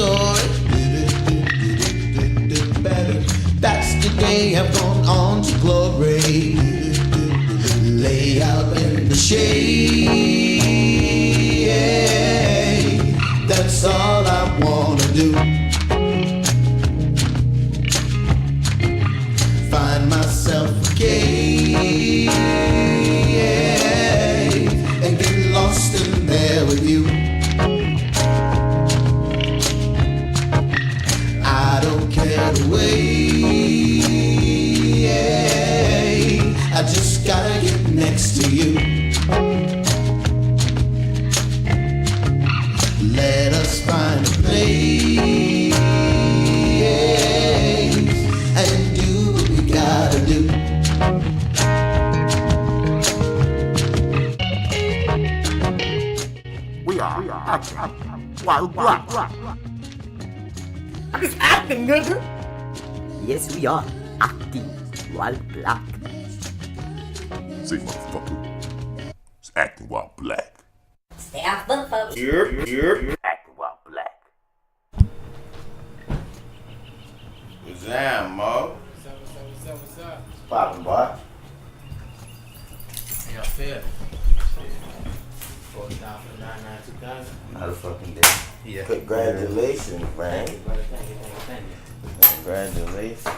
story. That's the day I've gone on to glory. Lay out in the shade. That's all I wanna do. Find myself a cave and get lost in there with you. I don't care to wait. I just gotta get next to you. Let us find a place and do what we gotta do. We are acting while black. I'm just acting, nigga. Yes, we are acting while black. Say, motherfucker, it's acting while black. Stay off the folks. You're Acting while black. What's that, Mo? What's up? Poppin', boy. How y'all feel? Falling down for the 99 Not a fucking day. 2000. Yeah. Congratulations, man. Thank you, brother. Thank you. Congratulations.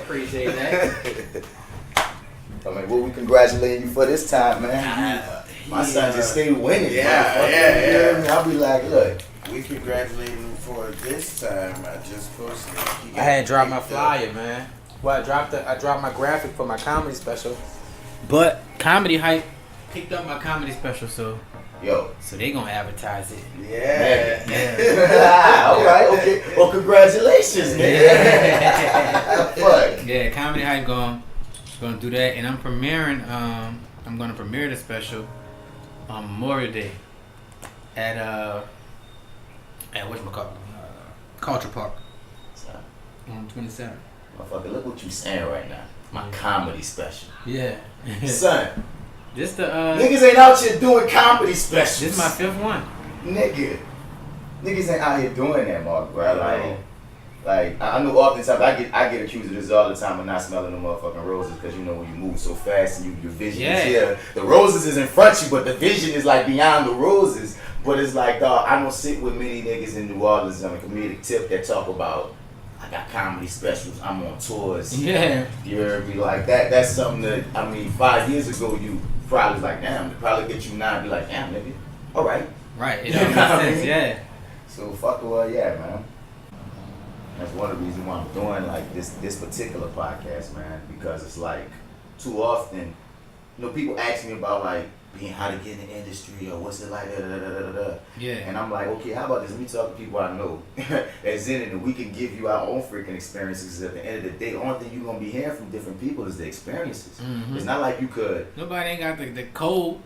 Appreciate that. I mean, what we congratulating you for this time, man? My son just stayed winning. Yeah. I'll be like, look. We congratulate him for this time. I just posted. I had dropped my flyer, man. Well, I dropped my graphic for my comedy special, but Comedy Hype picked up my comedy special, so they gonna advertise it. Yeah. All right, okay. Well, congratulations, man. Fuck. Yeah, Comedy Hype gonna do that, and I'm gonna premiere the special on Memorial Day at whatchamacallit, Culture Park on 27th. Motherfucker, look what you saying right now. My comedy special. Yeah. Son, This the niggas ain't out here doing comedy specials. This is my 5th one. Niggas ain't out here doing that, Mark, bro. Like I know oftentimes I get accused of this all the time of not smelling the motherfucking roses because you know when you move so fast and your vision is here. The roses is in front of you, but the vision is like beyond the roses. But it's like, dog, I don't sit with many niggas in New Orleans on a comedic tip that talk about I got comedy specials, I'm on tours. Yeah. You heard me? Like that's something that 5 years ago you probably was like, damn, to probably get you now and be like, damn, nigga, all right. Right, it don't make sense, yeah. So fuck the well, yeah, man. That's one of the reasons why I'm doing like this particular podcast, man, because it's like too often, people ask me about like being how to get in the industry or what's it like, Yeah. And I'm like, okay, how about this? Let me talk to people I know that's in it, and we can give you our own freaking experiences. At the end of the day, the only thing you're gonna be hearing from different people is the experiences. Mm-hmm. It's not like you could. Nobody ain't got the code.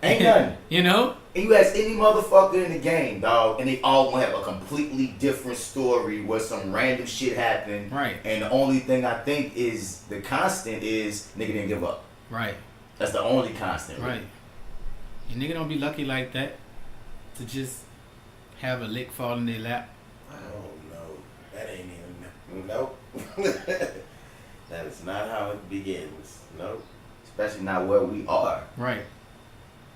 Ain't nothing. You know? And you ask any motherfucker in the game, dog, and they all gonna have a completely different story where some random shit happened. Right. And the only thing I think is the constant is nigga didn't give up. Right. That's the only constant. Right. And nigga don't be lucky like that to just have a lick fall in their lap. Oh no, that ain't even. Nope. That is not how it begins. Nope. Especially not where we are. Right.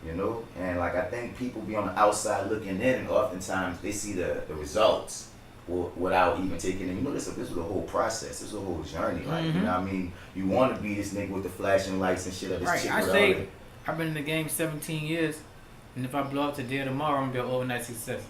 And like I think people be on the outside looking in, and oftentimes they see the results without even taking it. This was a whole process. This was a whole journey. Like, Mm-hmm. you know what I mean? You want to be this nigga with the flashing lights and shit of this Right. chick I with say all that. I've been in the game 17 years, and if I blow up today or tomorrow, I'm gonna be an overnight success.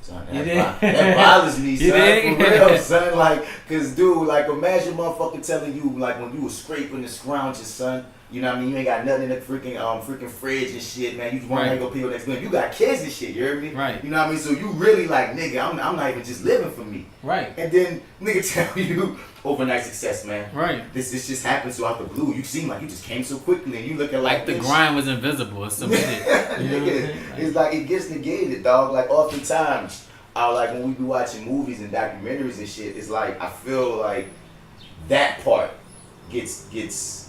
Son, You that did? bothers me, son. You did? For real, son. Like, cause dude, like, imagine motherfucker telling you, like, when you was scraping the scrounges, son. You know what I mean? You ain't got nothing in the freaking fridge and shit, man. You just want to go pay your next bill. You got kids and shit. You heard me? Right. You know what I mean? So you really like, nigga, I'm not even just living for me. Right. And then nigga tell you overnight success, man. Right. This just happened so out the blue. You seem like you just came so quickly, and you looking Like the grind was invisible or some shit. You know what I'm saying? It's like it gets negated, dog. Like oftentimes, like when we be watching movies and documentaries and shit, it's like I feel like that part gets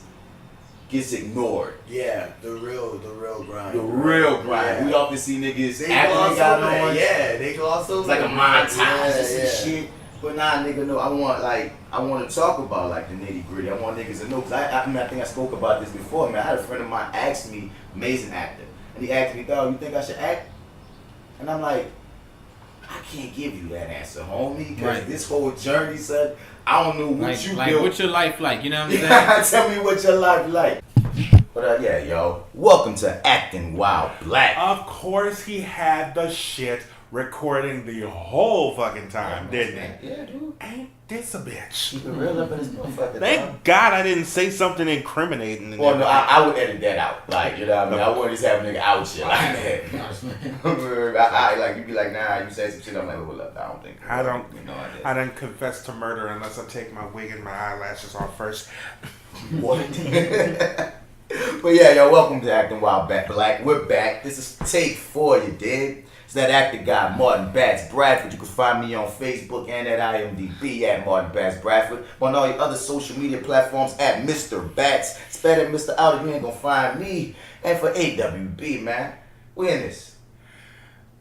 gets ignored. Yeah, the real grind. The real grind. Yeah. We often see niggas They after gloss they got over that. on. Yeah, they gloss over. It's like a that. montage and shit. But nah, nigga, no. I want to talk about like the nitty gritty. I want niggas to know, cause I mean, I think I spoke about this before, man. I had a friend of mine ask me, amazing actor, and he asked me, "Dog, you think I should act?" And I'm like, I can't give you that answer, homie, because this whole journey, son, I don't know what you do. What's your life like? You know what I'm saying? Tell me what your life like. But yeah, yo, welcome to Acting While Black. Of course, he had the shit recording the whole fucking time, didn't he? Yeah, dude. Ain't this a bitch? Keep it real up in this motherfucker. Thank God I didn't say something incriminating. Well, no, I would edit that out. Like, you know what I mean? I wouldn't just have a nigga out shit like that. I like, you'd be like, nah, you say some shit. I'm like, hold up, I don't think. I don't confess to murder unless I take my wig and my eyelashes off first. What? But yeah, yo, welcome to Acting While Black. We're back. This is take 4, you dig? It's that actor guy, Martin Batts Bradford. You can find me on Facebook and at IMDb at Martin Batts Bradford. On all your other social media platforms at Mr. Batts. Spell it Mr. Out, you ain't gonna find me. And for AWB, man, we in this.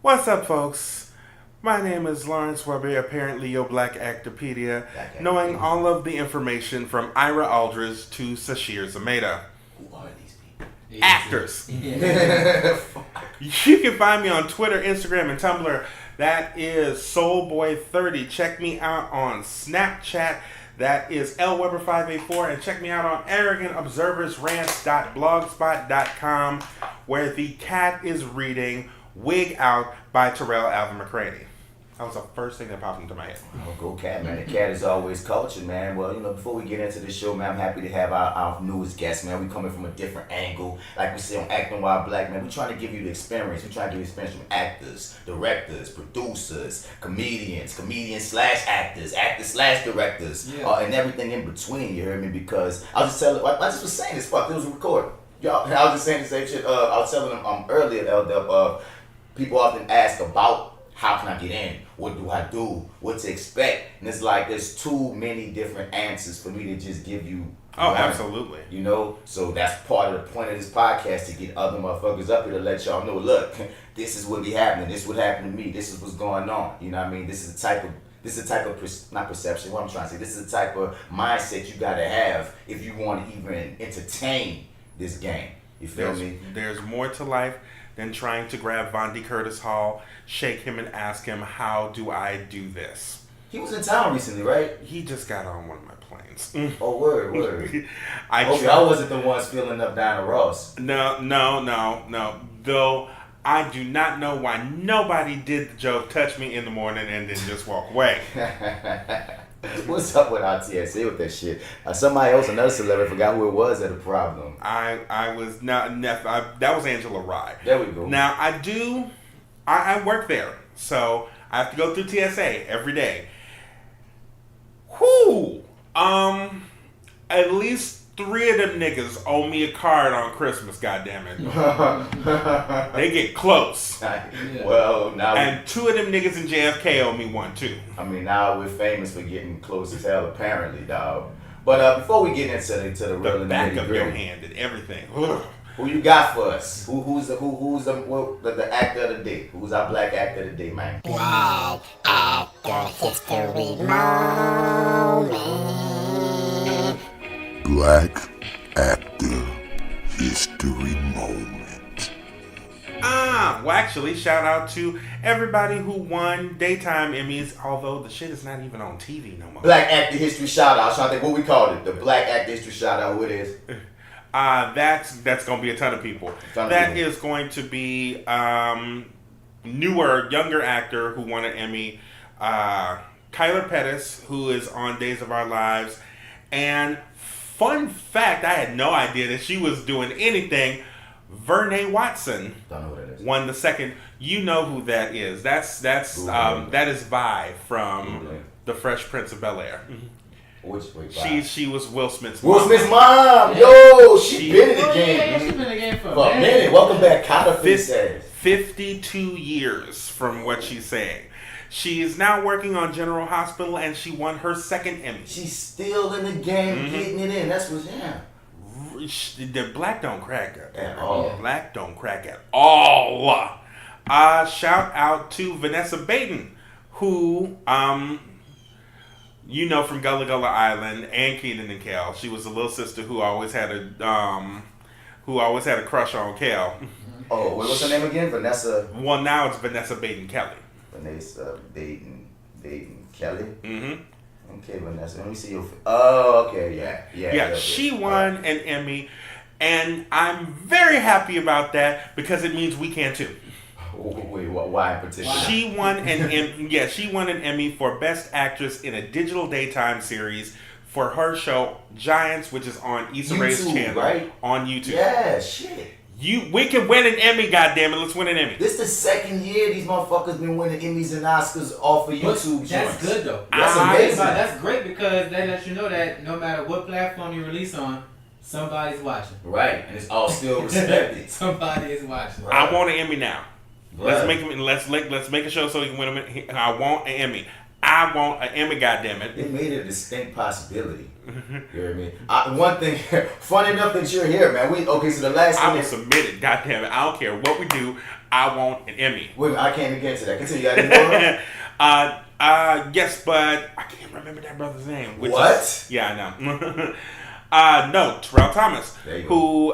What's up, folks? My name is Lawrence Webber, apparently your BlackActorPedia, knowing all of the information from Ira Aldridge to Sashir Zameda. Who are these people? Actors. You can find me on Twitter, Instagram, and Tumblr. That is Soulboy30. Check me out on Snapchat. That is LWeber584. And check me out on ArrogantObserversRants.blogspot.com, where the cat is reading Wig Out by Terrell Alvin McCraney. That was the first thing that popped into my head. Oh, go cat, man. The cat is always culture, man. Well, you know, before we get into the show, man, I'm happy to have our newest guest, man. We coming from a different angle. Like we say on Acting While Black, man, we trying to give you the experience. We trying to give you experience from actors, directors, producers, comedians /actors, actors/directors, and everything in between, you heard me? Because I was just saying this, fuck, it was recorded. Y'all, I was just saying the same shit. I was telling them earlier, people often ask about how can I get in? What do I do? What to expect? And it's like there's too many different answers for me to just give you. Oh, absolutely. You know? So that's part of the point of this podcast, to get other motherfuckers up here to let y'all know, look, this is what be happening. This is what happened to me. This is what's going on. You know what I mean? This is the type of not perception, what I'm trying to say. This is the type of mindset you got to have if you want to even entertain this game. You feel me? There's more to life than trying to grab Vondi Curtis Hall, shake him, and ask him, how do I do this? He was in town recently, right? He just got on one of my planes. Oh, word. I wasn't the ones filling up Diana Ross. No. Though I do not know why nobody did the joke, touch me in the morning, and then just walk away. What's up with our TSA with that shit? Somebody else, another celebrity, forgot who it was, had a problem. I was not. That was Angela Rye. There we go. Now I work there, so I have to go through TSA every day. Whoo! At least 3 of them niggas owe me a card on Christmas. Goddammit, they get close. Well, now and 2 of them niggas in JFK owe me one too. I mean, now we're famous for getting close as hell, apparently, dog. But before we get into the real the back of your hand and everything. Who you got for us? Who's the actor of the day? Who's our black actor of the day, man? Black Actor History Moment. Black Actor History Moment. Well, actually, shout out to everybody who won daytime Emmys, although the shit is not even on TV no more. Black Actor History Shout Out. I was trying to think what we called it. The Black Actor History Shout Out. Who it is? That's going to be a ton of people. That is going to be newer, younger actor who won an Emmy, Kaila Pettis, who is on Days of Our Lives, and fun fact, I had no idea that she was doing anything. Vernae Watson won the second. You know who that is? That is Vi from The Fresh Prince of Bel-Air. She was Will Smith's mom. Will Smith's mom! Yo, she been in the game. Yeah, she been in the game for a minute. Welcome back, Kaila. 52 years from what she's saying. She is now working on General Hospital, and she won her second Emmy. She's still in the game, getting it in. That's what's The black don't crack at all. Black don't crack at all. Shout out to Vanessa Baden, who you know from Gullah Gullah Island and Keenan and Kel. She was the little sister who always had a crush on Kel. Oh, what's her name again? Vanessa. Well, now it's Vanessa Baden Kelly. Vanessa Baden Kelly. Mm-hmm. Okay, Vanessa. Let me see your. Oh, okay, yeah. She won an Emmy, and I'm very happy about that because it means we can too. Wait, why in particular? She won an Emmy. Yeah, she won an Emmy for Best Actress in a Digital Daytime Series for her show Giants, which is on Issa Rae's channel, right? On YouTube. Yeah, shit. We can win an Emmy, goddammit. Let's win an Emmy. This the second year these motherfuckers been winning Emmys and Oscars off of YouTube. That's good though. That's amazing. That's great because that lets you know that no matter what platform you release on, somebody's watching. Right, and it's all still respected. Somebody is watching. Right. I want an Emmy now. Right. Let's make a show so he can win an. I want an Emmy. I want an Emmy, goddammit. It made it a distinct possibility. You hear me? One thing, funny enough that you're here, man. So the last thing. I will submit it, goddammit. I don't care what we do. I want an Emmy. Wait, I can't even get into that. Continue. You got any more? Yes, but I can't remember that brother's name. What? Yeah, I know. No, Terrell Thomas, who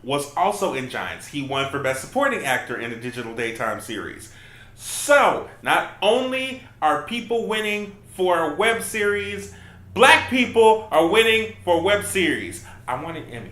was also in Giants. He won for Best Supporting Actor in a Digital Daytime Series. So, not only are people winning for a web series, black people are winning for web series. I want an Emmy.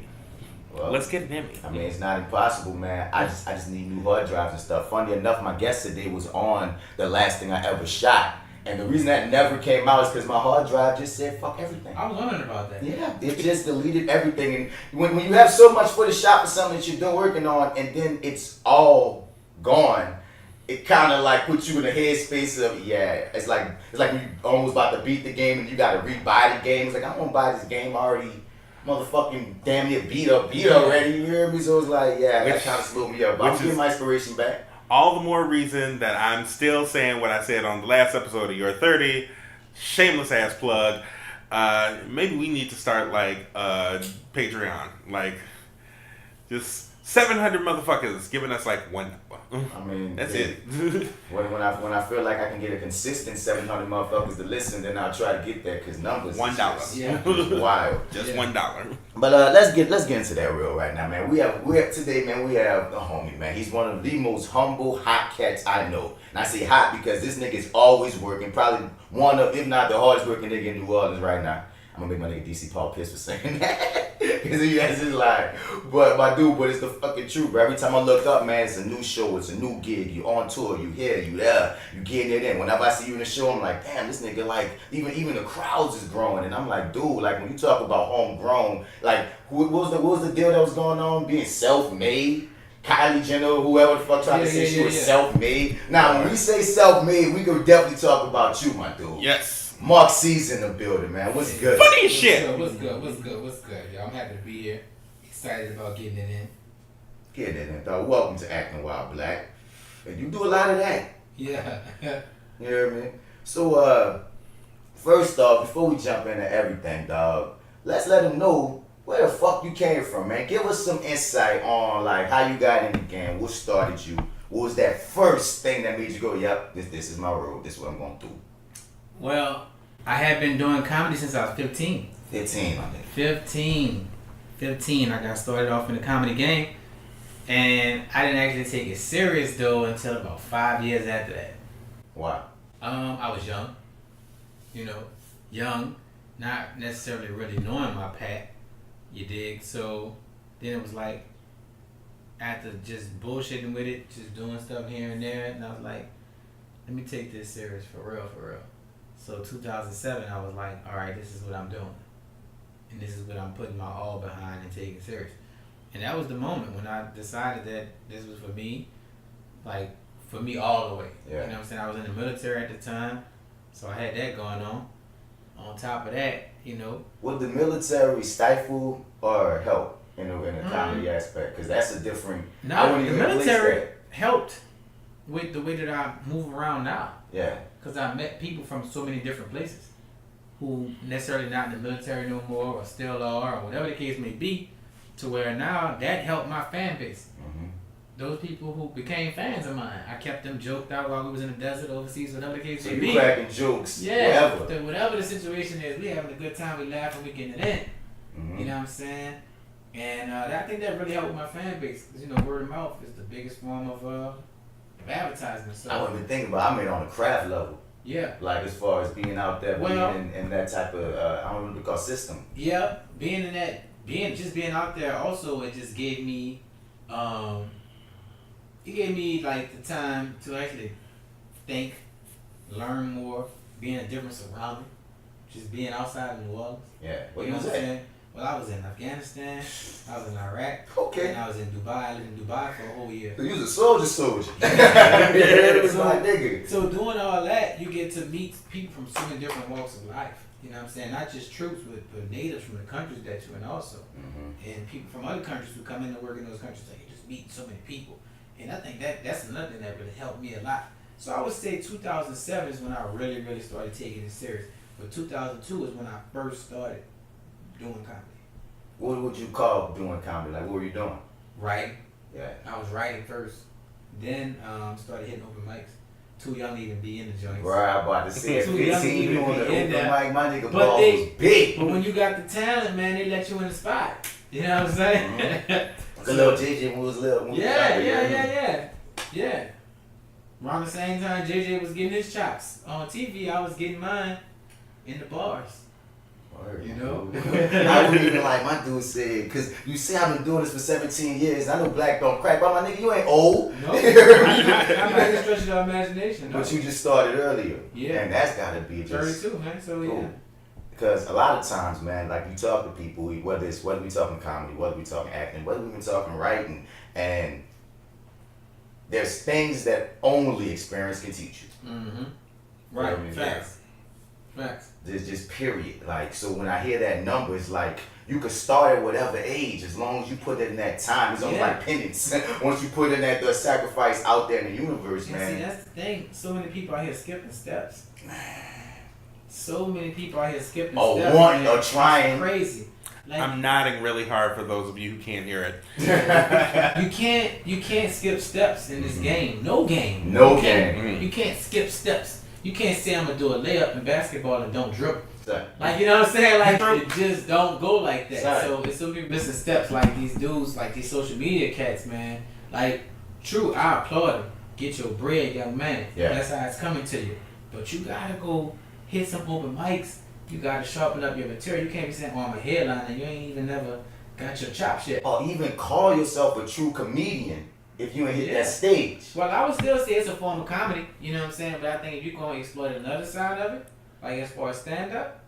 Well, let's get an Emmy. I mean, it's not impossible, man. I just need new hard drives and stuff. Funny enough, my guest today was on the last thing I ever shot. And the reason that never came out is because my hard drive just said fuck everything. I was wondering about that. Yeah, it just deleted everything. And when you have so much footage shot for something that you're working on and then it's all gone, it kind of like puts you in the headspace of, it's like when you almost about to beat the game and you got to rebuy the game. It's like, I won't buy this game already. Motherfucking damn near beat already. You hear me? So it's like, that kind of slowed me up. But I'm getting my inspiration back. All the more reason that I'm still saying what I said on the last episode of Your 30. Shameless ass plug. Maybe we need to start like Patreon. Like just 700 motherfuckers giving us like $1. I mean, that's it. when I feel like I can get a consistent 700 motherfuckers to listen, then I'll try to get there because numbers $1. Just wild. Just $1. But let's get into that real right now, man. We have today, man. We have the homie, man. He's one of the most humble hot cats I know, and I say hot because this nigga's always working. Probably one of, if not the hardest working nigga in New Orleans right now. I'm gonna make my nigga DC Paul piss for saying that because he has his lie. But it's the fucking truth, bro. Every time I look up, man, it's a new show, it's a new gig. You on tour, you here, you there, you getting it in. Whenever I see you in the show, I'm like, damn, this nigga like even the crowds is growing, and I'm like, dude, like when you talk about homegrown, like what was the deal that was going on being self-made? Kylie Jenner, whoever the fuck tried to say she was self-made. Now, when we say self-made, we could definitely talk about you, my dude. Yes. Mark C's in the building, man. What's good? Funny as shit. What's good, y'all? I'm happy to be here. Excited about getting it in. Getting it in, dog. Welcome to Acting Wild Black. And you do a lot of that. Yeah. You hear me? So, first off, before we jump into everything, dog, let's let them know where the fuck you came from, man. Give us some insight on, like, how you got in the game. What started you? What was that first thing that made you go, yep, this is my road. This is what I'm going to do. Well, I had been doing comedy since I was 15. 15, I think. 15. I got started off in the comedy game. And I didn't actually take it serious, though, until about 5 years after that. Why? I was young. Young. Not necessarily really knowing my path. You dig? So then it was like, after just bullshitting with it, just doing stuff here and there, and I was like, let me take this serious for real. So 2007, I was like, all right, this is what I'm doing. And this is what I'm putting my all behind and taking serious. And that was the moment when I decided that this was for me, like, for me all the way. Yeah. You know what I'm saying? I was in the military at the time, so I had that going on. On top of that, Would the military stifle or help in a comedy aspect? Because that's a different... No, the military helped with the way that I move around now. Yeah. Because I met people from so many different places who necessarily not in the military no more or still are or whatever the case may be. to where now that helped my fan base. Mm-hmm. Those people who became fans of mine, I kept them joked out while we was in the desert, overseas, whatever the case So may you be. cracking jokes, Yeah, whatever. whatever the situation is, we having a good time, we laughing, we getting it in. Mm-hmm. You know what I'm saying? And I think that really helped with my fan base. Cause word of mouth is the biggest form of advertisement. So I wasn't even thinking about. I mean, on a craft level, yeah, like as far as being out there, Well- being in that type of I don't know what to call system. yeah, being in that, being out there. Also, it just gave me, it gave me like the time to actually think, learn more, being a different surrounding, just being outside of New Orleans. Yeah. What You know was what I'm that? saying? Well, I was in Afghanistan, I was in Iraq, Okay. and I was in Dubai. I lived in Dubai for a whole year. So you was a soldier. Yeah, So- my nigga. So doing all that, you get to meet people from so many different walks of life. You know what I'm saying? Not just troops, but natives from the countries that you're in also. Mm-hmm. And people from other countries who come in to work in those countries. Like, you just meet so many people. And I think that's another thing that really helped me a lot. So I would say 2007 is when I really, really started taking it serious. But 2002 is when I first started doing comedy. What would you call doing comedy? Like, what were you doing? Writing. Yeah. I was writing first. Then started hitting open mics. Too young to even be in the joints. Right, I'm about to say at Too young to 15, you even on the be in open there. mic, my nigga But balls they- was big. But when you got the talent, man, they let you in the spot. You know what I'm saying? The little JJ when we was little. when we was out there, Yeah. Around the same time JJ was getting his chops on TV, I was getting mine in the bars. Word. You know? I wouldn't even like my dude said, because you see I've been doing this for 17 years. I know black don't crack, but my nigga, you ain't old. No, I'm not even stretching your imagination. No. But you just started earlier. Yeah. And that's gotta be just 32, man. So yeah. cool. Because a lot of times, man, like you talk to people, whether we talking comedy, whether we talking acting, whether we been talking writing, and there's things that only experience can teach you. Mm-hmm. You know Right. what I mean? Facts. Facts. There's just period. Like, so when I hear that number, it's like you could start at whatever age as long as you put it in that time. It's almost Yeah. like penance. Once you put in that the sacrifice out there in the universe, And man. see, that's the thing. So many people out here skipping steps. So many people out here skipping Or steps. wanting man. or trying. It's crazy. Like, I'm nodding really hard for those of you who can't hear it. you can't skip steps in this game. No game. No You can't- game. You can't skip steps. You can't say I'm gonna do a layup in basketball and don't dribble. So, Like, you know what I'm saying? Like, it just don't go like that. Sorry. So it's so many missing steps. Like these dudes, like these social media cats, man. Like, true, I applaud them. Get your bread, young man. Yeah. That's how it's coming to you. But you gotta go hit some open mics. You gotta sharpen up your material. You can't be saying, "Oh, I'm a headliner," and you ain't even never got your chops yet. or even call yourself a true comedian if you ain't hit Yeah. that stage. Well, I would still say it's a form of comedy, you know what I'm saying? But I think if you're going to exploit another side of it, like as far as stand-up,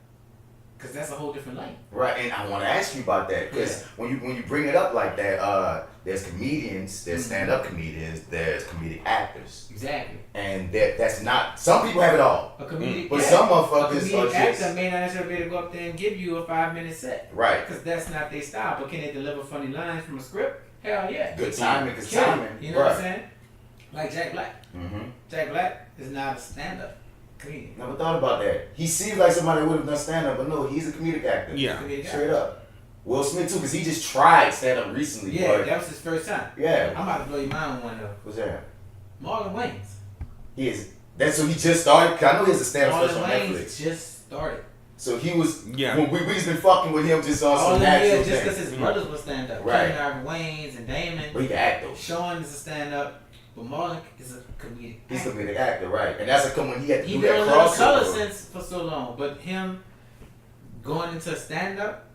because that's a whole different lane. Right, and I want to ask you about that because when you bring it up like that, there's comedians, there's stand-up comedians, there's comedic actors, Exactly. and that's not. Some people have it all, A comedic, but yeah, some a motherfuckers comedic are actor just may not necessarily be able to go up there and give you a 5-minute set, right. because that's not their style. But can they deliver funny lines from a script? Hell yeah. Good timing, good Kill it, timing. You know what I'm saying? Like Jack Black. Mm-hmm. Jack Black is not a stand-up comedian. Never thought about that. He seems like somebody that would have done stand-up, but no, he's a comedic actor. Yeah. Comedic Straight actor. up. Will Smith too, because he just tried stand-up recently. Yeah, but that was his first time. yeah. I'm about to blow your mind with one though. What's that? Marlon Wayans. He is. That's so he just started. 'Cause I know he has a stand-up Marlon special on Wayans Netflix. just started. So he was. Yeah. When we just been fucking with him just on All some them natural years just because things. his brothers were stand up. Right. Kevin Ivan Wayans and Damon. But he can act though. Sean is a stand up. But Marlon is a comedic. He's a actor. comedic actor, right? And that's when he had to He do been that on Little Color crossover. since for so long. But him going into stand up,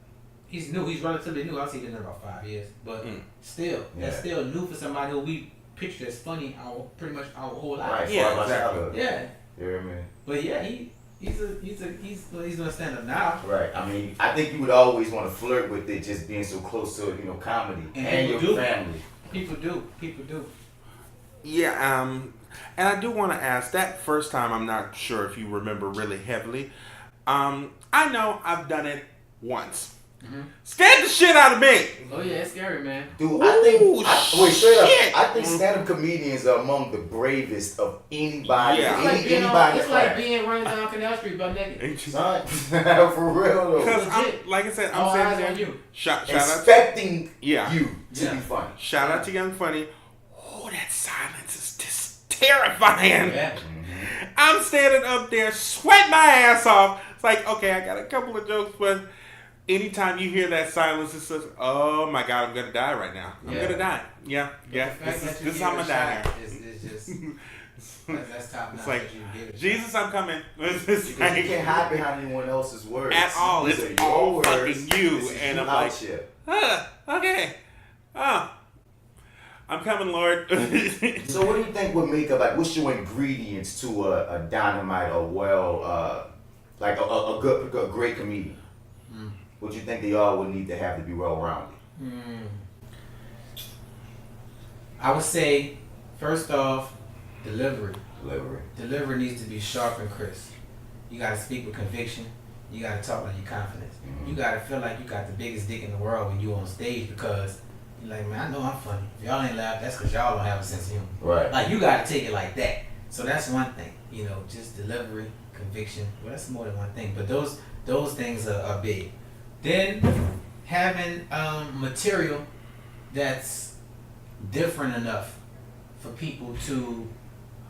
he's new. He's relatively new. I'll say he's been there about 5 years. But still, that's Yeah. still new for somebody who we picture as funny pretty much our whole life. Right. Yeah, far about exactly. childhood. Yeah. You know what I mean? But yeah, he's doing stand up now. Right. I mean, I think you would always want to flirt with it, just being so close to comedy And and your people do. family. People do. Yeah, and I do want to ask, that first time, I'm not sure if you remember really heavily. I know I've done it once. Scared the shit out of me. Oh yeah, it's scary, man. Dude, I think straight shit. up, I think stand-up comedians are among the bravest of anybody. Yeah. It's like being running down Canal Street butt naked. Son, for real though. Because like I said, I'm All eyes saying on you. Shout out, Expecting Yeah. you to Yeah. be funny. shout out to Young Funny. Oh, that silence is just terrifying. Yeah. I'm standing up there, sweating my ass off. It's like, okay, I got a couple of jokes, but anytime you hear that silence, it's just, oh my God, I'm gonna die right now. I'm gonna die. Yeah. This is how I'm gonna die here. It's just that's top notch. It's like, that you give it. Jesus, I'm coming. It's Because like, you can't hide behind anyone else's words. at all. These It's are your all words. fucking you. This is And you I'm out like, here. okay. I'm coming, Lord. So what do you think would make what's your ingredients to a dynamite or like a great comedian? What do you think they all would need to have to be well-rounded? I would say, first off, delivery. Delivery. Delivery needs to be sharp and crisp. You gotta speak with conviction. You gotta talk like you're confident. You gotta feel like you got the biggest dick in the world when you on stage, because you're like, man, I know I'm funny. If y'all ain't laugh, that's because y'all don't have a sense of humor. Right. Like, you gotta take it like that. So that's one thing, you know, just delivery, conviction. Well, that's more than one thing, but those things are big. Then having material that's different enough for people to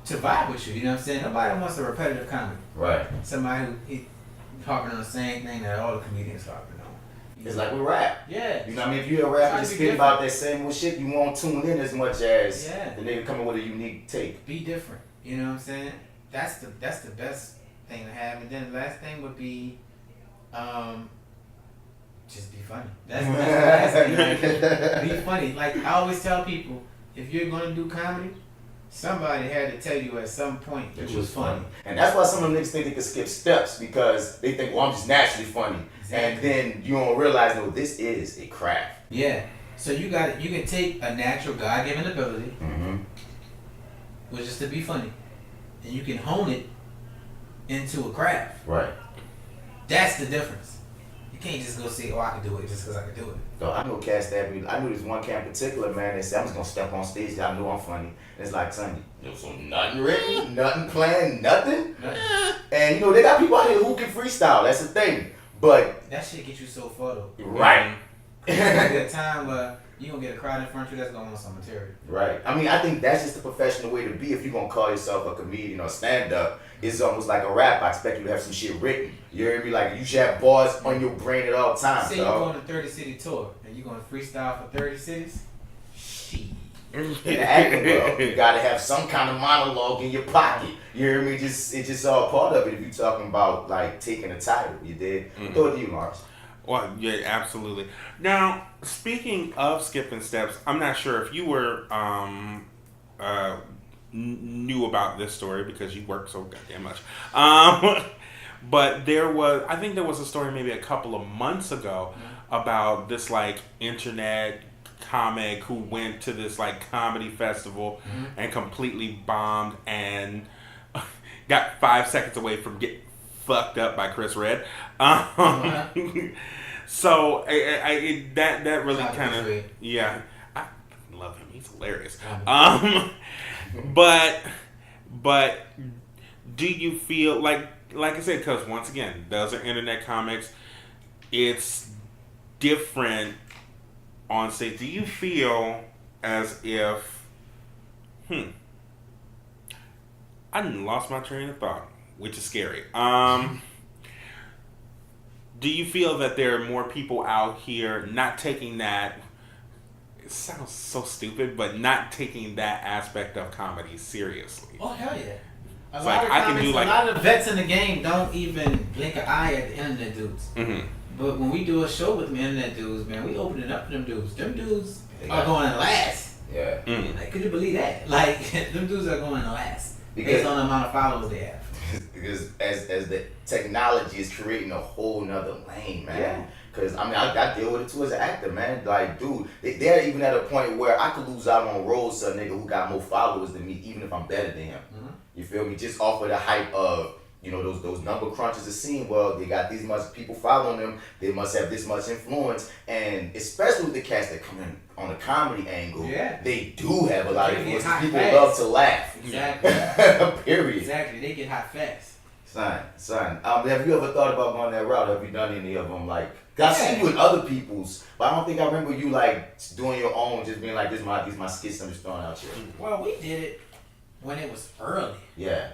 vibe with you. You know what I'm saying? Nobody wants a repetitive comedy. Right. Somebody who harping on the same thing that all the comedians harping on. It's like with rap. Yeah. You know what I mean? If you're a rapper Try to just be spitting different. about that same old shit, you won't tune in as much as Yeah. the nigga coming with a unique take. Be different. You know what I'm saying? That's the best thing to have. And then the last thing would be just be funny. That's the last thing. Like, be funny. Like I always tell people, if you're gonna do comedy, somebody had to tell you at some point that you was funny. And that's why some of them niggas think they can skip steps, because they think, well, I'm just naturally funny. And then you don't realize, no, this is a craft. Yeah. So you can take a natural God-given ability, which is to be funny, and you can hone it into a craft. Right. That's the difference. You can't just go say, oh, I can do it just because I can do it. So I know cats that I knew this one cat in particular, man, they said, I'm just gonna step on stage, I know I'm funny. And it's like, son, so nothing written, nothing planned, nothing. And you know, they got people out here who can freestyle, that's the thing. But that shit get you so far though. Right. There's gonna be a time where you gonna get a crowd in front of you that's gonna want some material. Right. I mean, I think that's just the professional way to be. If you're gonna call yourself a comedian or stand-up, it's almost like a rap. I expect you to have some shit written. You hear me? Like, you should have bars on your brain at all times. Say you're going to 30-city tour and you're gonna freestyle for 30 cities. Shit. In the acting world, you gotta have some kind of monologue in your pocket. You hear me? It's just all part of it. If you're talking about like taking a title, you did. Throw it to you, Lars. Well, yeah, absolutely. Now, speaking of skipping steps, I'm not sure if you were knew about this story because you work so goddamn much. But I think there was a story maybe a couple of months ago about this like internet comic who went to this like comedy festival and completely bombed and got 5 seconds away from getting fucked up by Chris Red. So that really kind of I love him. He's hilarious. But do you feel like I said, because once again, those are internet comics. It's different on stage. Do you feel as if I lost my train of thought, which is scary. Do you feel that there are more people out here not taking that, it sounds so stupid, but not taking that aspect of comedy seriously? Oh, hell yeah. A lot of the vets in the game don't even blink an eye at the internet dudes. But when we do a show with them internet dudes, man, we open it up to them dudes. Them dudes are going last. Yeah. Like, could you believe that? Like, them dudes are going last based on the amount of followers they have. Because as the technology is creating a whole nother lane, man. Yeah. Because, I mean, I deal with it too as an actor, man. Like, dude, they're even at a point where I could lose out on roles to a nigga who got more followers than me, even if I'm better than him. You feel me? Just off of the hype of you know, those number crunches are seen. Well, they got these much people following them. They must have this much influence, and especially with the cats that come in on the comedy angle, they do have a lot of influence. People love to laugh. Exactly. Period. Exactly. They get hot fast. Son. Have you ever thought about going that route? Have you done any of them? Like, I seen you with other people's, but I don't think I remember you like doing your own, just being like, these my skits I'm just throwing out here. Well, we did it when it was early. Yeah.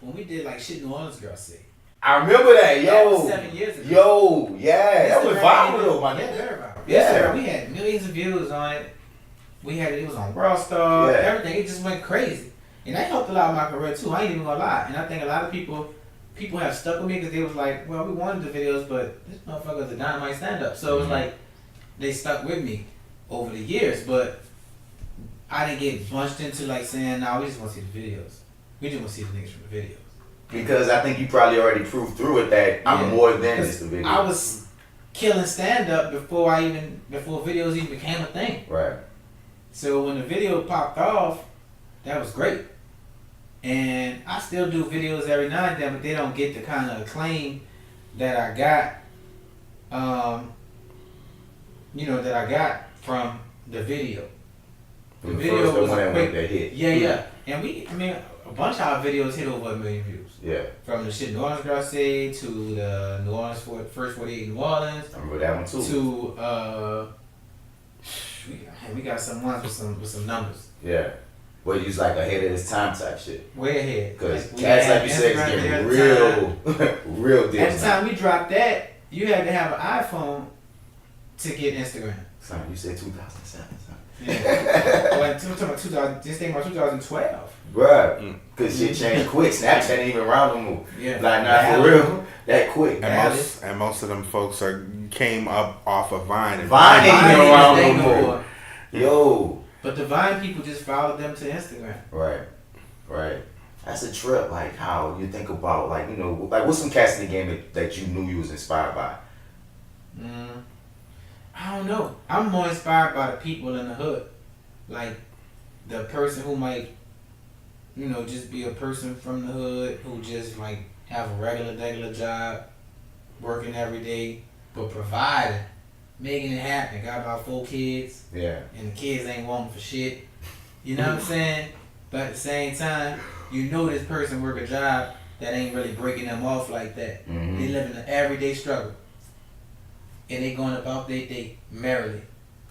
When we did like shit New Orleans girls say. I remember that, yo. That was 7 years ago. Yo, yeah. That was viral, my nigga. Very viral. Yeah. We had millions of views on it. It was on World Star, everything. It just went crazy. And that helped a lot with my career too. I ain't even gonna lie. And I think a lot of people have stuck with me because they was like, well, we wanted the videos, but this motherfucker's a dynamite stand-up. So it was like, they stuck with me over the years, but I didn't get bunched into like saying, nah, we just want to see the videos. We just want to see the niggas from the videos. Because I think you probably already proved through it that I'm more than just the video. I was killing stand-up before videos even became a thing. Right. So when the video popped off, that was great. And I still do videos every now and then, but they don't get the kind of acclaim that I got, that I got from the video. The video was a quick hit. Yeah. And a bunch of our videos hit over 1 million views. Yeah. From the shit New Orleans girls say to the New Orleans first 48 New Orleans. I remember that one too. To we got some ones with some numbers. Yeah. Well, you was like ahead of this time type shit. Way ahead. Because cats like you said is getting real deal. At the time we dropped that, you had to have an iPhone to get Instagram. Son, you said 2007, son. Yeah. Like, this thing about 2012. Bruh, because shit changed quick. Snapchat ain't even around no more. Yeah. Like, not for real. That quick. And most of them folks came up off of Vine. And Vine ain't even around no more. Yo. But the Vine people just followed them to Instagram. Right. That's a trip. Like how you think about like, you know, like what's some cats in the game that you knew you was inspired by? I don't know. I'm more inspired by the people in the hood. Like the person who might, just be a person from the hood who just like have a regular job, working every day, but providing, making it happen. Got about 4 kids. Yeah. And the kids ain't wanting for shit. You know what I'm saying? But at the same time, this person work a job that ain't really breaking them off like that. Mm-hmm. They live in an everyday struggle. And they going about their day merrily.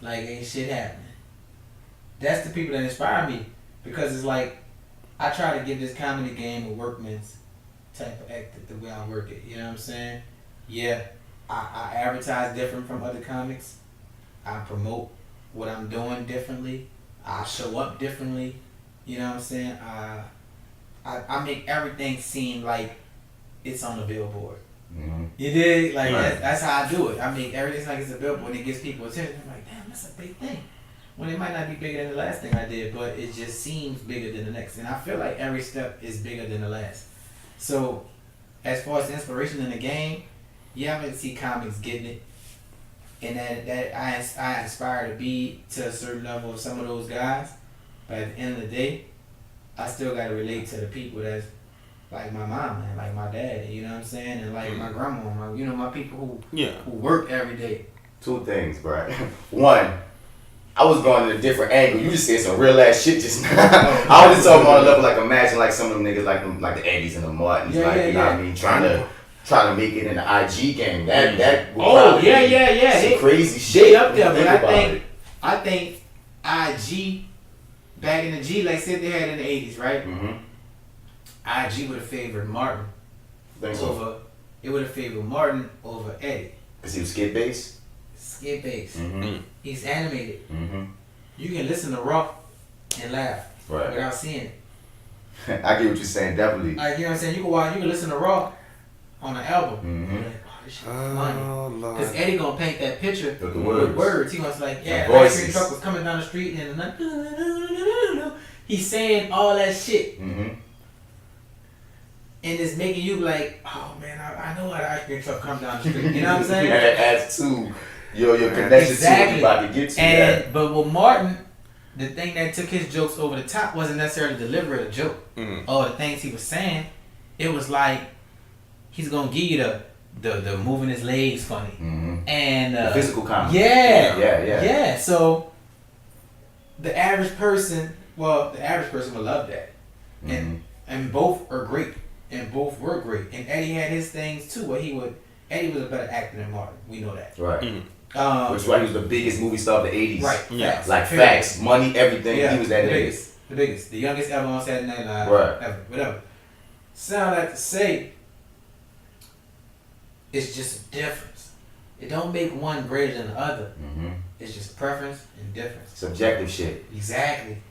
Like ain't shit happening. That's the people that inspire me. Because it's like, I try to give this comedy game a workman's type of act the way I work it. You know what I'm saying? Yeah. I advertise different from other comics. I promote what I'm doing differently. I show up differently. You know what I'm saying? I make everything seem like it's on a billboard. Mm-hmm. You dig? Like that's how I do it. I make everything like it's a billboard and it gets people attention. I'm like, damn, that's a big thing. Well, it might not be bigger than the last thing I did, but it just seems bigger than the next. And I feel like every step is bigger than the last. So, as far as inspiration in the game, you haven't seen comics getting it. And that I aspire to be to a certain level of some of those guys. But at the end of the day, I still got to relate to the people that's like my mom and like my dad, you know what I'm saying? And like my grandma, my people who work every day. 2 things, bro. One, I was going in a different angle. You just said some real ass shit just now. I was just talking on a level like imagine like some of them niggas like the Eddies and the Martins, you know what I mean, trying to make it in the IG game. That would some crazy shit up there, but I think IG back in the G like said they had in the 80s, right? Mm-hmm. IG would have favored Martin Martin over Eddie. Cause he was skit based. Mm-hmm. He's animated. Mm-hmm. You can listen to Raw and laugh without seeing it. I get what you're saying, definitely. Like, you know what I'm saying? You can listen to Raw on an album. Mm-hmm. Like, this shit is funny. Because Eddie gonna paint that picture with words. He gonna say like, the ice cream truck was coming down the street and he's saying all that shit. Mm-hmm. And it's making you like, oh man, I know how the ice cream truck comes down the street. You know what I'm saying? That adds to your connection to what you about to get to. But with Martin, the thing that took his jokes over the top wasn't necessarily the delivery of the joke or the things he was saying. it was like he's gonna give you the moving his legs funny and the physical comedy. Yeah. So the average person would love that, and both are great, and both were great. And Eddie had his things too. Where Eddie was a better actor than Martin. We know that. Right. Which is why he was the biggest movie star of the 80s. Right. Yeah. Like facts, money, everything. Yeah, He was that the nigga. biggest, the youngest ever on Saturday Night Live. Right. Ever, whatever. Sound like to say, it's just a difference. It don't make one greater than the other. It's just preference and difference. Subjective shit. Exactly.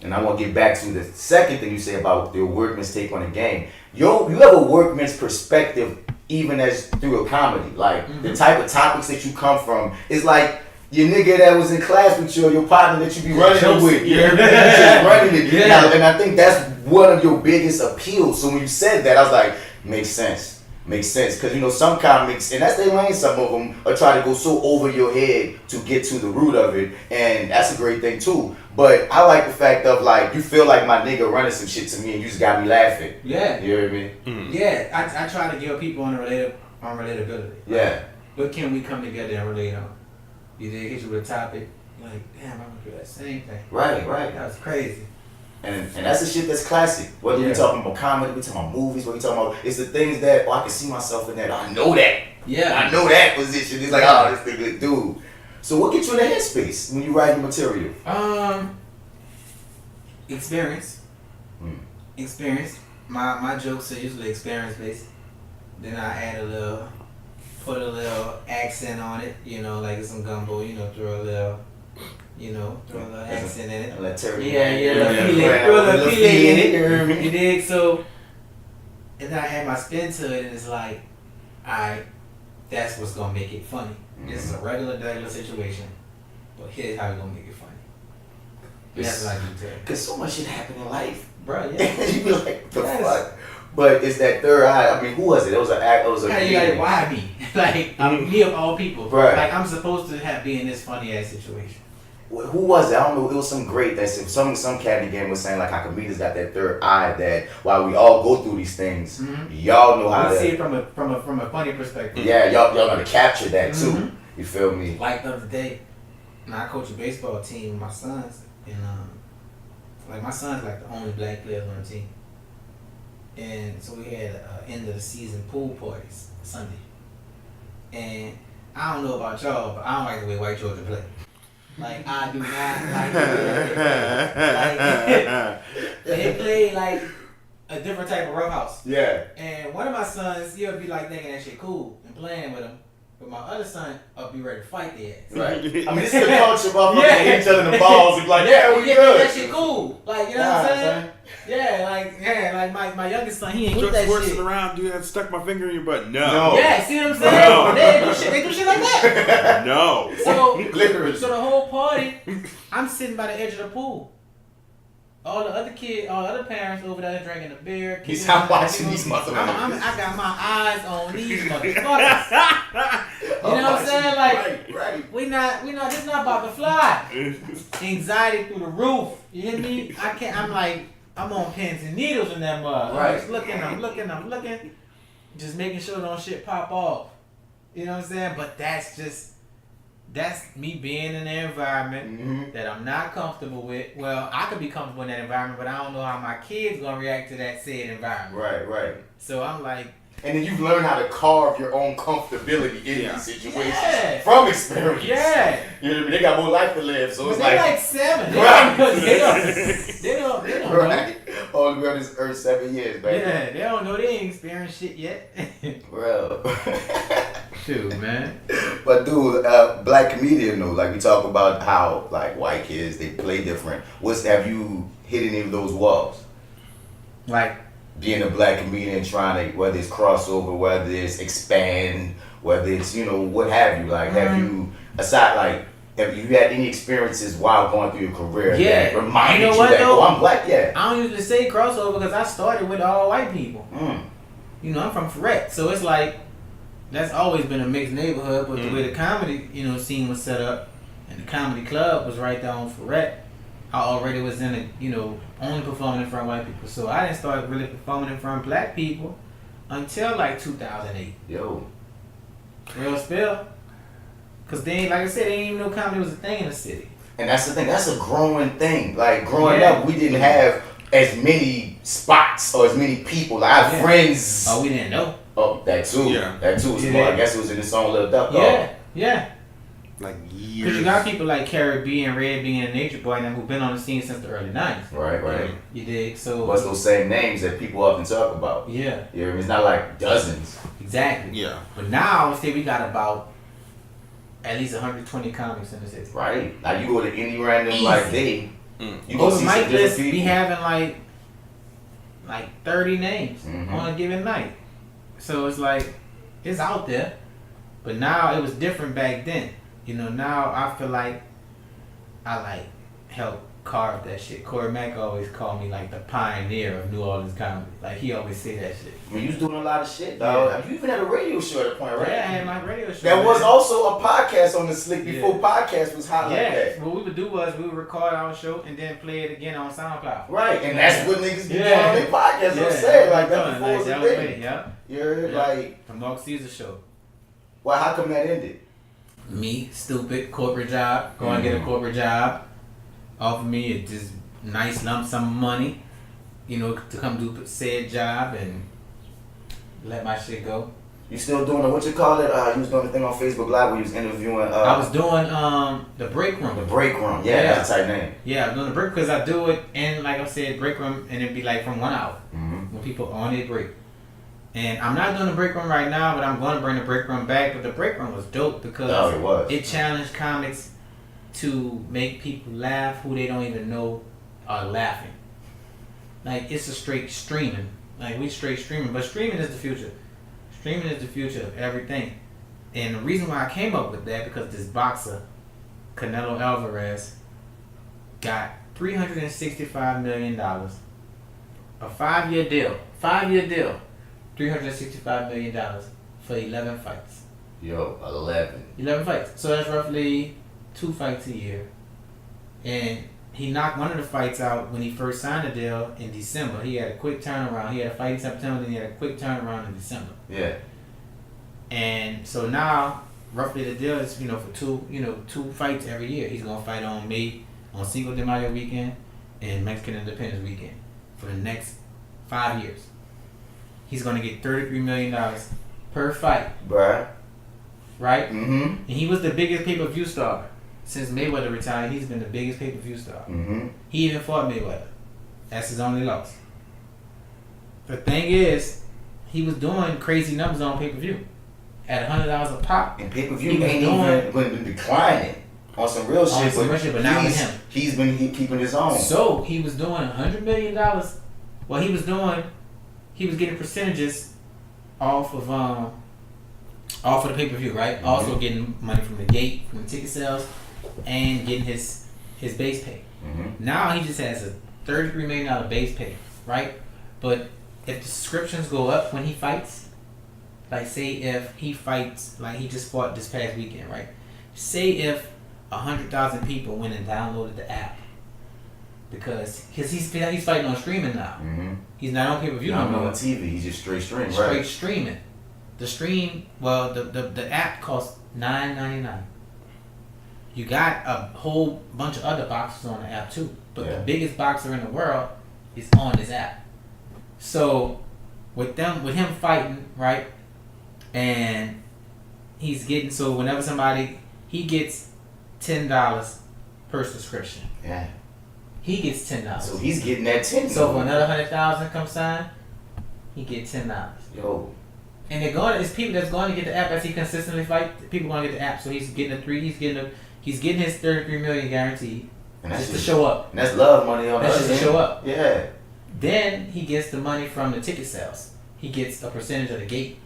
And I want to get back to the second thing you say about your workman's take on the game. You have a workman's perspective even as through a comedy. Like, the type of topics that you come from is like your nigga that was in class with you or your partner that you be running it with. You know what I mean? Just running it. Yeah. Now, and I think that's one of your biggest appeals. So when you said that, I was like, makes sense. Makes sense. Because, you know, some comics, and that's their lane, some of them are trying to go so over your head to get to the root of it. And that's a great thing, too. But I like the fact of, like, you feel like my nigga running some shit to me and you just got me laughing. Yeah. You know what I mean? Yeah. I try to give people on relatability. Yeah. What can we come together and relate on? You did hit you with a topic, like, damn, I'm gonna do that same thing. Right. That was crazy. And that's the shit that's classic. Whether we talking about comedy, we talking about movies, what we talking about, it's the things that, I can see myself in that. I know that. Yeah. I know that position. It's like, this thing good dude. So what gets you in the headspace when you writing material? Experience. Experience. My jokes are usually experience based. Then I add put a little accent on it, you know, like some gumbo, you know, throw a little accent in it. A little turkey. Throw a little feeling in it. You dig? So, and then I add my spin to it, and it's like, that's what's gonna make it funny. This is a regular situation, but here's how we're gonna make it funny. And that's what I do to it. Cause so much shit happen in life, Bro, yeah. you be like, the fuck. But it's that third eye. I mean, who was it? It was an act. It was a. How you like, why me? Like, I'm me of all people. Right. Like, I'm supposed to be in this funny ass situation. Who was it? I don't know. It was some great. Some cat in the game was saying like how comedians got that third eye. That while we all go through these things, y'all know how to see it from a funny perspective. Yeah, y'all know to capture that too. You feel me? Like the other day, I coach a baseball team with my sons, and like my son's like the only black player on the team. And so we had end of the season pool parties Sunday. And I don't know about y'all, but I don't like the way white children play. Like, I do not like the way they play like a different type of roughhouse. Yeah. And one of my sons, he'll be like thinking that shit cool and playing with him. But my other son, I'll be ready to fight their ass. Right. I mean, this is the culture, motherfuckers. Each other in the balls and be like, we good. That shit cool. Like, you know what I'm saying? Like my youngest son, he ain't with that shit. Around, dude, I stuck my finger in your butt. No. Yeah, see what I'm saying? No. They do shit like that. No. So, literally. So the whole party, I'm sitting by the edge of the pool. All the other parents over there drinking a beer. He's not watching these motherfuckers. I got my eyes on these motherfuckers. You know what I'm saying? Like, right. we not, this not about to fly. Anxiety through the roof. You hear me? I'm on pins and needles in that mug. Right. I'm just looking. Just making sure don't shit pop off. You know what I'm saying? But that's me being in an environment that I'm not comfortable with. Well, I could be comfortable in that environment, but I don't know how my kids gonna react to that said environment. Right. So I'm like, and then you've learned how to carve your own comfortability in these situations from experience. Yeah. You know what I mean? They got more life to live, so it's they're like 7. They don't right. All the way on this earth 7 years, baby. Yeah, they don't know they ain't experienced shit yet. Bro. Shoot, man. But dude, black comedian though, like we talk about how like white kids they play different. Have you hit any of those walls? Like being a black comedian, trying to, whether it's crossover, whether it's expand, whether it's, you know, what have you, like, have you, aside, like, have you had any experiences while going through your career that reminded you that, I'm black, I don't usually say crossover because I started with all white people. You know, I'm from Ferret, so it's like, that's always been a mixed neighborhood, but the way the comedy, you know, scene was set up, and the comedy club was right there on Ferret, I already was in only performing in front of white people. So I didn't start really performing in front of black people until like 2008. Yo. Real spill. Cause like I said, they didn't even know comedy was a thing in the city. And that's the thing. That's a growing thing. Like growing up, we didn't have as many spots or as many people. Like our friends. Oh, we didn't know. Oh, that too. Yeah. That too was smart. I guess it was in the song Lil Duck. Yeah. Like years. Because you got people like Carrie B and Red B and Nature Boy and who've been on the scene since the early 90s. Right. You dig? So. What's those same names that people often talk about? Yeah. You know what I mean? It's not like dozens. Exactly. Yeah. But now, I would say we got about at least 120 comics in the city. Right. Like you go to any random Easy. like day, you go Over see mic some different list, people. be having like 30 names Mhm. on a given night. So it's like, it's out there. But now it was different back then. Now I feel like I helped carve that shit. Corey Mack always called me like the pioneer of New Orleans comedy. Like he always say that shit. I mean, you was doing a lot of shit, dog. Yeah. You even had a radio show at a point, right? Yeah, I had my radio show. There was man. also a podcast on the Slick before Yeah. podcast was hot like Yeah, that. what we would do was we would record our show and then play it again on SoundCloud. Right, and that's what niggas be doing Yeah. on their podcast. Yeah, I'm saying, like that that before was a was thing. it, yeah. You heard, Yeah. like, The Mark Caesar show. well, how come that ended? Me, stupid, corporate job, go and get a corporate job, offer me a just nice lump sum of money, to come do said job and let my shit go. You still doing it? What you call it? You was doing the thing on Facebook Live where you was interviewing. I was doing the break room. The break room. Yeah, that's a tight name. Yeah, I'm doing the break because I do it and like I said, break room and it'd be like from 1 hour when people on their break. And I'm not doing the break room right now, but I'm going to bring the break room back. But the break room was dope because it challenged comics to make people laugh who they don't even know are laughing. Like it's a straight streaming. Like we straight streaming, but streaming is the future. Streaming is the future of everything. And the reason why I came up with that because this boxer, Canelo Alvarez, got $365 million, a 5-year deal. 5-year deal. $365 million for 11 fights. Yo, 11. 11 fights. So that's roughly 2 fights a year. And he knocked one of the fights out when he first signed the deal in December. He had a quick turnaround. He had a fight in September, then he had a quick turnaround in December. Yeah. And so now, roughly the deal is, for two fights every year. He's gonna fight on Cinco de Mayo weekend and Mexican Independence weekend for the next 5 years. He's gonna get $33 million per fight. Bruh. Right? Mm-hmm. And he was the biggest pay-per-view star. Since Mayweather retired, he's been the biggest pay-per-view star. Mm-hmm. He even fought Mayweather. That's his only loss. The thing is, he was doing crazy numbers on pay-per-view. At $100 a pop. And pay-per-view ain't even been declining on some real shit. But now with him. He's been keeping his own. So, he was doing $100 million. What he was doing, he was getting percentages off of the pay-per-view, right? Mm-hmm. Also getting money from the gate, from the ticket sales, and getting his base pay. Mm-hmm. Now he just has a $33 million base pay, right? But if the subscriptions go up when he fights, like say if he fights, like he just fought this past weekend, right? Say if 100,000 people went and downloaded the app because he's fighting on streaming now. Mm-hmm. He's not on pay-per-view no more. on TV. He's just straight streaming. Straight streaming. The stream, well, the app costs $9.99. You got a whole bunch of other boxers on the app too, but the biggest boxer in the world is on this app. So with him fighting, right, and he's getting, so whenever he gets $10 per subscription. Yeah. He gets $10. So he's getting that 10. So if another 100,000 comes sign, he gets $10. Yo. And it's people that's going to get the app as he consistently fight. People going to get the app, so he's getting he's getting his $33 million guaranteed just to show up. And that's love money on that's us. just to show up. Yeah. Then he gets the money from the ticket sales. He gets a percentage of the gate.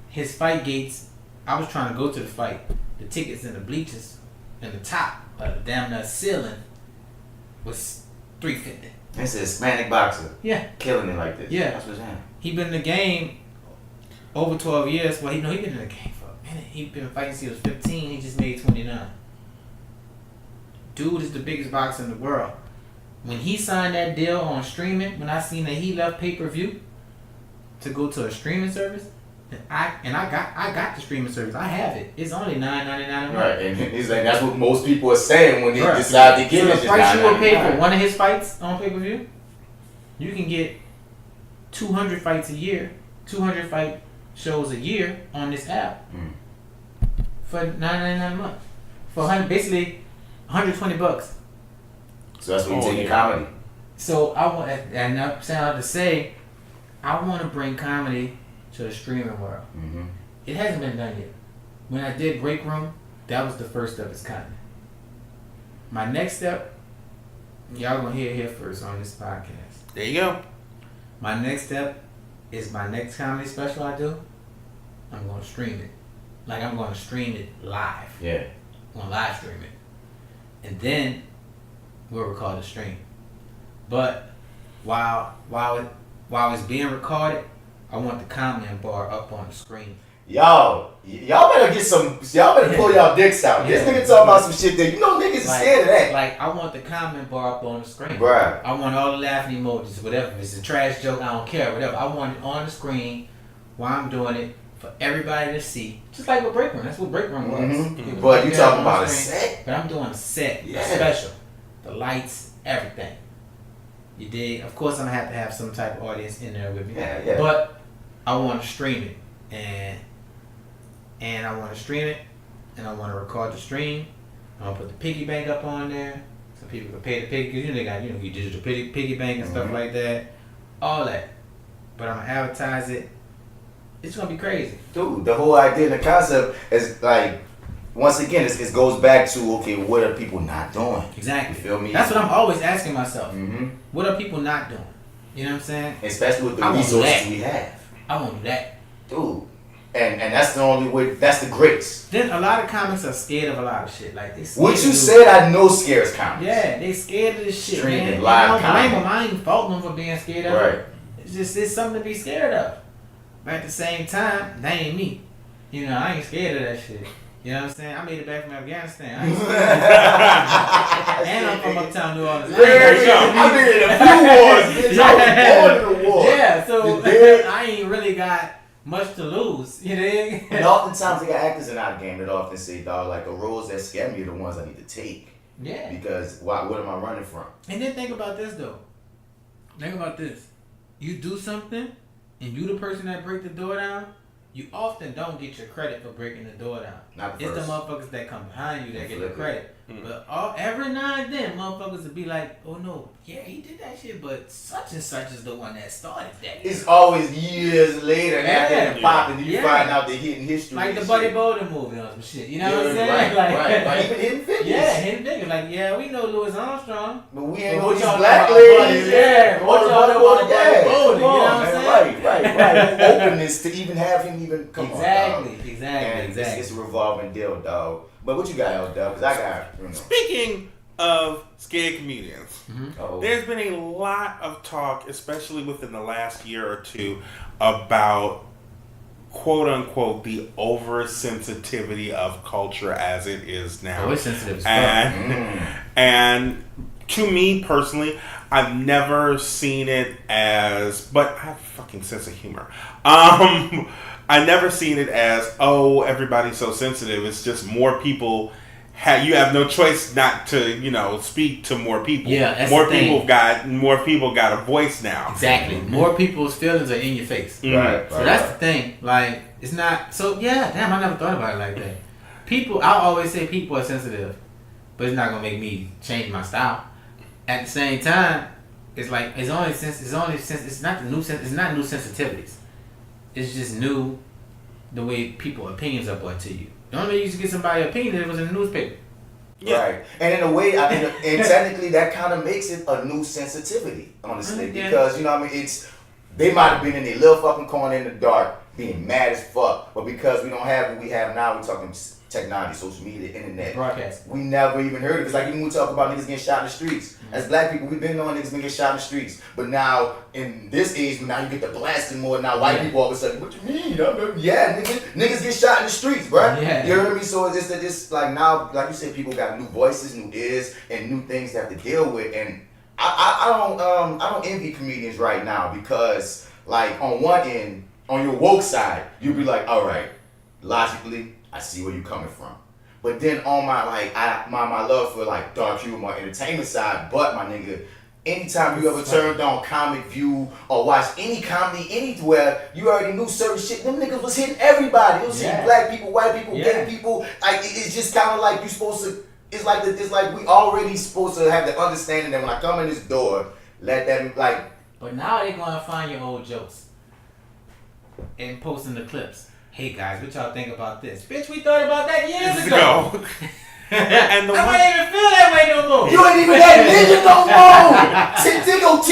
His fight gates. I was trying to go to the fight. The tickets in the bleachers, in the top, the damn near ceiling, was $350. It's a Hispanic boxer. Yeah. Killing it like this. Yeah. That's what's happening. He been in the game over 12 years. Well, he been in the game for a minute. He been fighting since he was 15. He just made 29. dude is the biggest boxer in the world. When he signed that deal on streaming, when I seen that he left pay-per-view to go to a streaming service, I got the streaming service. I have it. It's only $9.99 a month. Right, and he's like, that's what most people are saying when they decide to get it. The price you will pay for one of his fights on pay-per-view, you can get 200 fights a year, 200 fight shows a year on this app for $9.99 a month. For basically $120. So that's what you take in comedy. So I want, and I'm saying out to say, I want to bring comedy to the streaming world. Mm-hmm. It hasn't been done yet. When I did Break Room, that was the first of its kind. My next step, y'all gonna hear it here first on this podcast. There you go. My next step is my next comedy special I do. I'm gonna stream it. Like I'm gonna stream it live. Yeah. I'm gonna live stream it, and then we'll record the stream. But while it's being recorded, I want the comment bar up on the screen. Y'all better pull y'all dicks out. This nigga talking about some shit that niggas is scared of that. Like I want the comment bar up on the screen. Bruh. I want all the laughing emojis, whatever. If it's a trash joke, I don't care, whatever. I want it on the screen while I'm doing it for everybody to see. Just like with Break Room. That's what Break Room was. Mm-hmm. But you talking about a set? But I'm doing a set, a special. The lights, everything. You dig? Of course I'm gonna have to have some type of audience in there with me. Yeah. But I want to stream it. And I want to stream it. And I want to record the stream. I'm gonna put the piggy bank up on there. So people can pay the piggy, because they got, you digital piggy bank and stuff like that. All that. But I'm gonna advertise it. It's gonna be crazy. Dude, the whole idea and the concept is like, once again, it goes back to, okay, what are people not doing? Exactly. You feel me? That's what I'm always asking myself. Mm-hmm. What are people not doing? You know what I'm saying? Especially with the I won't do resources that. we have. I won't do that. Dude. And that's the only way, that's the grace. Then a lot of comics are scared of a lot of shit. Like they scared What you of said, I know scares comics. Yeah, they scared of this shit, Streaming man. live I don't blame comedy. them. I ain't faulting them for being scared of Right. it. It's something to be scared of. But at the same time, that ain't me. I ain't scared of that shit. You know what I'm saying? I made it back from Afghanistan. I ain't scared. And I'm from Uptown New Orleans. I mean, in a few wars, bitch. I was born in the war. Yeah, so I ain't really got much to lose. You dig? And oftentimes, they got actors in our game that often say, dog, like, the roles that scare me are the ones I need to take. Yeah. Because what am I running from? And then think about this, though. Think about this. You do something, and you the person that break the door down, you often don't get your credit for breaking the door down. Not the It's first. the motherfuckers that come behind you that get the Flip it. credit. But every now and then, motherfuckers will be like, oh no, yeah, he did that shit, but such and such is the one that started that. It's always years later after it popped, and then you Yeah. find out the hidden history. Like the and Buddy shit. Bolden movie or some shit. You know what I'm saying? Right. Even Hidden Figures. Yeah, Hidden Figures. Like, yeah, we know Louis Armstrong. But we ain't But know what these y'all black know about ladies. Buddy? Yeah, what y'all know about Buddy Bolden? You know what I'm saying? Right. Openness to even have him even come on. Exactly. And it's a revolving deal, dog. But what you got, L, dog? Because I got, Speaking of scared comedians, Oh. there's been a lot of talk, especially within the last year or two, about quote unquote the oversensitivity of culture as it is now. Oh, it's sensitive as fuck. And to me personally, I've never seen it as, but I have a fucking sense of humor. I never seen it as, oh, everybody's so sensitive. It's just more people. You have no choice not to, speak to more people. Yeah, that's more the thing. more people got a voice now. Exactly. More people's feelings are in your face. Right. So that's the thing. Like, it's not. So yeah, damn, I never thought about it like that. I always say people are sensitive, but it's not gonna make me change my style. At the same time, it's like it's not new sensitivities. It's just new the way people opinions are brought to you. The only way you used to get somebody's opinion it was in the newspaper. Yeah. Right. And in a way, and technically that kind of makes it a new sensitivity, honestly. Yeah. Because, they might have been in their little fucking corner in the dark, being mad as fuck. But because we don't have what we have now, we're talking technology, social media, internet. Broadcast. We never even heard of it. It's like even when we talk about niggas getting shot in the streets. As black people, we've been knowing niggas been getting shot in the streets. But now, in this age, now you get the blasting more. Now white people all of a sudden, what you mean? Yeah, niggas get shot in the streets, bro. Yeah. You heard me? So it's just like now, like you said, people got new voices, new ears, and new things they have to deal with. And I don't envy comedians right now because, like, on one end, on your woke side, you'll be like, all right, logically, I see where you're coming from. But then on my my love for like dark humor, my entertainment side, but my nigga, anytime you ever turned on Comic View or watched any comedy anywhere, you already knew certain shit. Them niggas was hitting everybody. It was hitting black people, white people, gay people. Like it's just kind of like you supposed to. It's like we already supposed to have the understanding that when I come in this door, let them like. But now they gonna find your old jokes and posting the clips. Hey guys, what y'all think about this? Bitch, we thought about that years ago. And the I wouldn't even feel that way no more. You ain't even that ninja no more.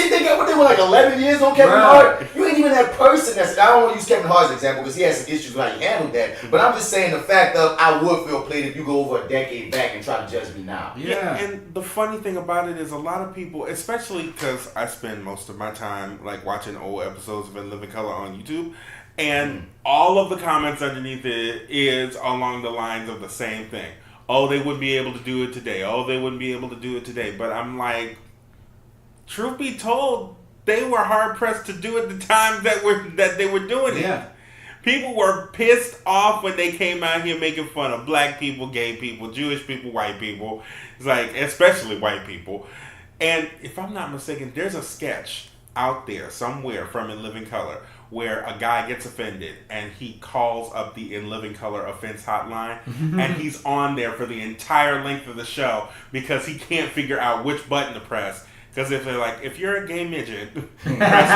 They got what they were like 11 years on Kevin Hart. You ain't even that person. I don't want to use Kevin Hart's example because he has some issues with how he handled that. But I'm just saying the fact of I would feel played if you go over a decade back and try to judge me now. Yeah, and the funny thing about it is a lot of people, especially because I spend most of my time like watching old episodes of In Living Color on YouTube, and all of the comments underneath it is along the lines of the same thing. Oh, they wouldn't be able to do it today. Oh, they wouldn't be able to do it today. But I'm like, truth be told, they were hard pressed to do it the time that they were doing it. Yeah. People were pissed off when they came out here making fun of black people, gay people, Jewish people, white people. It's like, especially white people. And if I'm not mistaken, there's a sketch out there somewhere from In Living Color where a guy gets offended and he calls up the In Living Color offense hotline and he's on there for the entire length of the show because he can't figure out which button to press. Because if they're like, if you're a gay midget, press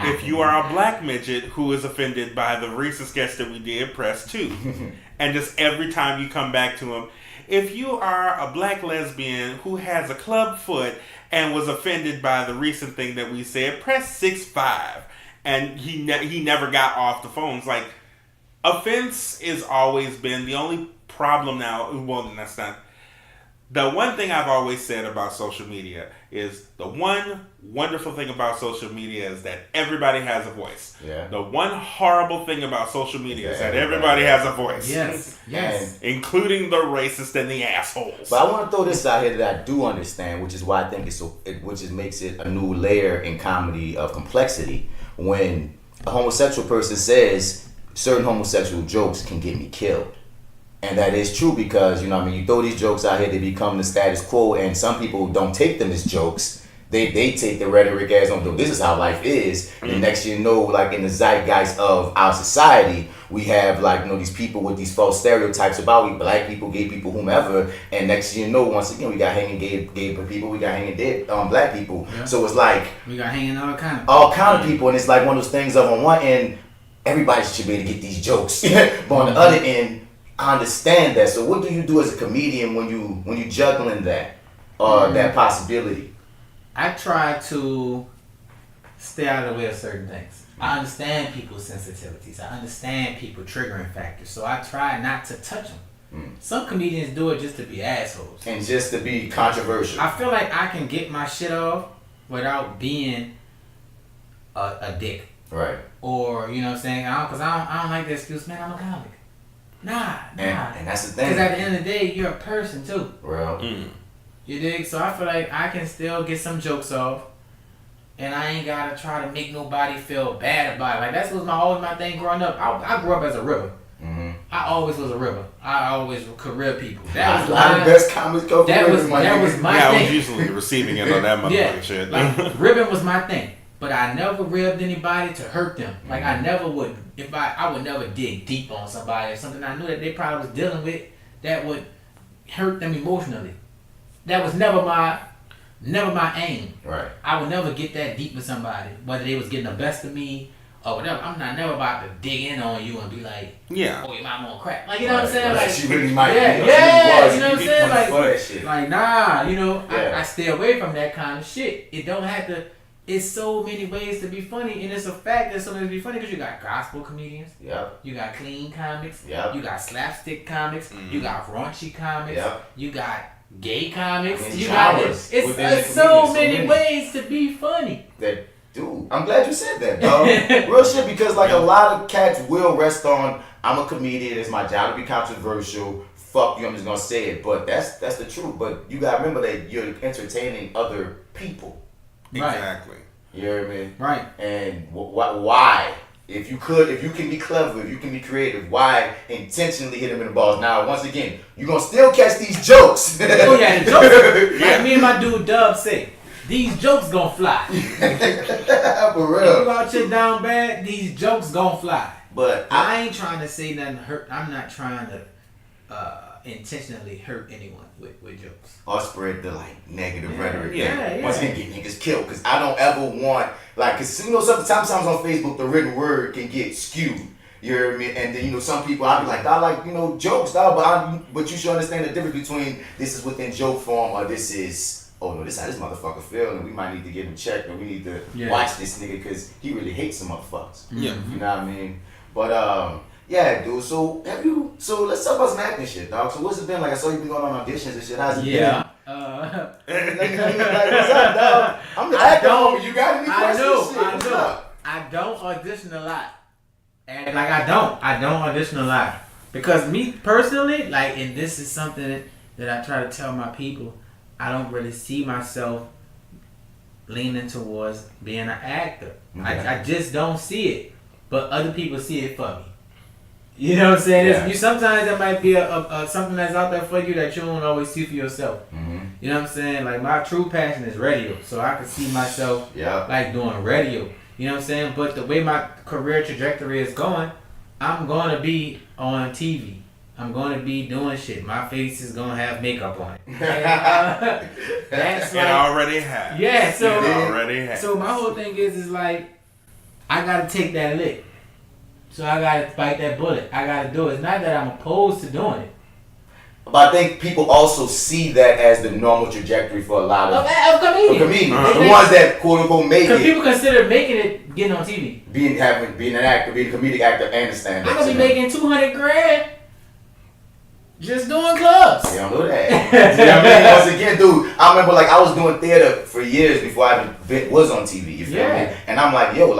1. If you are a black midget who is offended by the racist sketch that we did, press 2. And just every time you come back to him, if you are a black lesbian who has a club foot and was offended by the recent thing that we said, press 6-5. And he never got off the phone. It's like, offense has always been the only problem now. Well, that's not. The one thing I've always said about social media is the one wonderful thing about social media is that everybody has a voice. Yeah. The one horrible thing about social media is that everybody has a voice. Yes. Yes. Including the racist and the assholes. But I want to throw this out here that I do understand, which is why I think which makes it a new layer in comedy of complexity. When a homosexual person says certain homosexual jokes can get me killed. And that is true because, you know what I mean, you throw these jokes out here, they become the status quo, and some people don't take them as jokes. They take the rhetoric as, oh, this is how life is. And the next you know, like in the zeitgeist of our society, we have like, you know, these people with these false stereotypes about we black people, gay people, whomever. And next you know, once again, we got hanging gay people, we got hanging dead black people. Yeah. So it's like we got hanging all kind of people, and it's like one of those things of on one end, everybody should be able to get these jokes, but on the other end, I understand that. So what do you do as a comedian when you juggling that that possibility? I try to stay out of the way of certain things. I understand people's sensitivities. I understand people triggering factors. So I try not to touch them. Some comedians do it just to be assholes. And just to be controversial. I feel like I can get my shit off without being a dick. Right. Or, you know what I'm saying? Because I don't like the excuse, man, I'm a comic. Nah. And that's the thing. Because at the end of the day, you're a person too. Well. You dig? So I feel like I can still get some jokes off, and I ain't gotta try to make nobody feel bad about it. Like that's was always my thing growing up. I grew up as a ribber. I always was a ribber. I always could rib people. That was a lot of the best comics go from that was my thing. I was usually receiving it on that motherfucking shit. Like ribbing was my thing. But I never ribbed anybody to hurt them. Like I never would. If I would never dig deep on somebody or something I knew that they probably was dealing with that would hurt them emotionally. That was never my aim. Right. I would never get that deep with somebody, whether they was getting the best of me or whatever. I'm not never about to dig in on you and be like, oh, your mom on crack. Like, you know what I'm saying? Like, she really might. Yeah, you know what I'm saying? Like, nah, you know, I stay away from that kind of shit. It don't have to. it's so many ways to be funny, and it's a fact that so many ways to be funny because you got gospel comedians, you got clean comics, you got slapstick comics, you got raunchy comics, you got gay comics, And you got genres it's within the so community, many ways to be funny. That dude, I'm glad you said that, dog. Real shit, because like a lot of cats will rest on, I'm a comedian, it's my job to be controversial. Fuck you, I'm just gonna say it, but that's the truth. But you gotta remember that you're entertaining other people. Exactly. You know what I mean? Right. And why? If you can be clever, if you can be creative, why intentionally hit them in the balls? Now, once again, you're gonna still catch these jokes. Oh yeah, the jokes. Like me and my dude Dub say, these jokes gonna fly. For real. If you out here down bad, these jokes gonna fly. But I ain't trying to say nothing hurt. I'm not trying to intentionally hurt anyone with jokes. or spread the like negative rhetoric. Yeah. Once again, get niggas killed, because I don't ever want because you know sometimes on Facebook the written word can get skewed. You hear me? And then some people I'll be like, I like jokes, dog, but you should understand the difference between this is within joke form or this is this how this motherfucker feel, and we might need to get him checked, or we need to watch this nigga because he really hates some motherfuckers. Yeah. You know what I mean? But yeah, dude. So let's talk about some acting shit, dog. So what's it been like? I saw you been going on auditions and shit. How's it been? Yeah. What's up, dog? I'm the actor, homie. You got any questions? Shit, I what's know. up? I don't audition a lot. And I don't audition a lot. Because me personally, and this is something that I try to tell my people, I don't really see myself leaning towards being an actor. Okay. I just don't see it. But other people see it for me. You know what I'm saying? Yeah. Sometimes there might be a something that's out there for you that you don't always see for yourself. Mm-hmm. You know what I'm saying? Like my true passion is radio. So I can see myself doing radio. You know what I'm saying? But the way my career trajectory is going, I'm going to be on TV. I'm going to be doing shit. My face is going to have makeup on it. And, that's It already has. Yeah, so It already has. So my whole thing is I got to take that lick. So I got to bite that bullet. I got to do it. It's not that I'm opposed to doing it. But I think people also see that as the normal trajectory for a lot of comedians. The ones that quote unquote make it. Because people consider making it getting on TV. Being an actor, being a comedic actor and a stand-up. I'm gonna be making $200,000 just doing clubs. You don't know that. You know what I mean? Once again, dude, I remember I was doing theater for years before I even was on TV. You feel me? And I'm like, yo,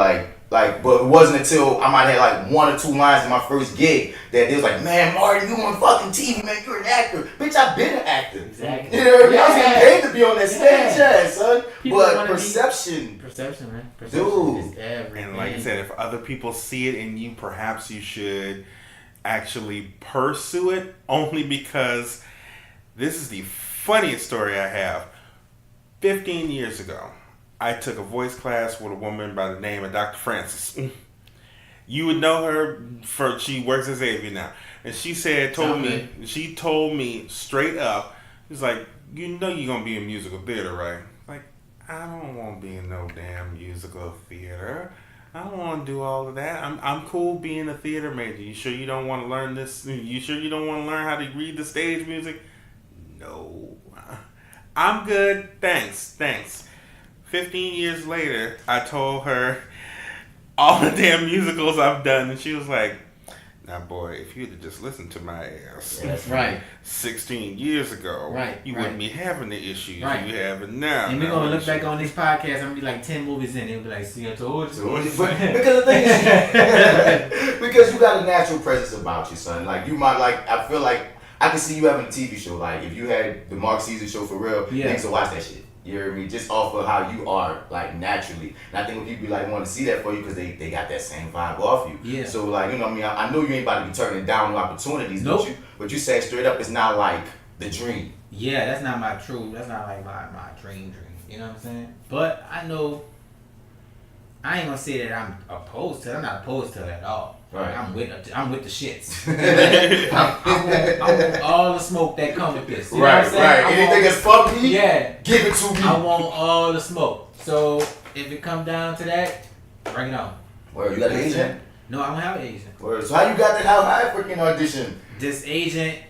but it wasn't until I might have 1 or 2 lines in my first gig that they was like, man, Martin, you on fucking TV, man, you're an actor. Bitch, I've been an actor. Exactly. You know what I mean? I was getting paid to be on that stage, son. People But perception, man. Perception dude. is everything. And like you said, if other people see it in you, perhaps you should actually pursue it, only because this is the funniest story I have. 15 years ago, I took a voice class with a woman by the name of Dr. Francis. You would know her she works at Xavier now. And she told me straight up, she's like, you're going to be in musical theater, right? Like, I don't want to be in no damn musical theater. I don't want to do all of that. I'm cool being a theater major. You sure you don't want to learn this? You sure you don't want to learn how to read the stage music? No. I'm good. Thanks. 15 years later, I told her all the damn musicals I've done, and she was like, now boy, if you'd have just listened to my ass That's right. 16 years ago, you wouldn't be having the issues you having now. And we're going to look back on these podcasts, I'm going to be 10 movies in, they'll be like, see, I told you. Because the thing is, because you got a natural presence about you, son. You might I feel like I can see you having a TV show. If you had the Mark Caesar show for real, niggas will watch that shit. You hear me? Just off of how you are, naturally. And I think when people want to see that for you, because they got that same vibe off you. Yeah. So, you know what I mean? I know you ain't about to be turning down no opportunities, but you said straight up, it's not the dream. Yeah, that's not my my dream. You know what I'm saying? But I know, I ain't gonna say that I'm opposed to it. I'm not opposed to it at all. Right. I'm with the shits. I want all the smoke that come with this. You know what I'm saying? Anything that's fuck me, give it to me. I want all the smoke. So if it come down to that, bring it on. Where you got an agent? No, I don't have an agent. Word. So how you got that high freaking audition? This agent,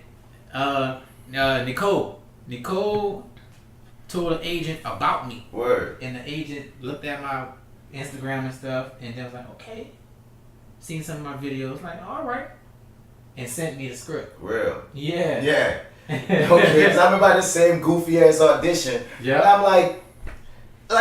Nicole told an agent about me. Word. And the agent looked at my Instagram and stuff, and then was like, okay. Seen some of my videos, like, all right. And sent me the script. Real. Yeah. Yeah. Okay, because I remember the same goofy ass audition. Yeah. And I'm like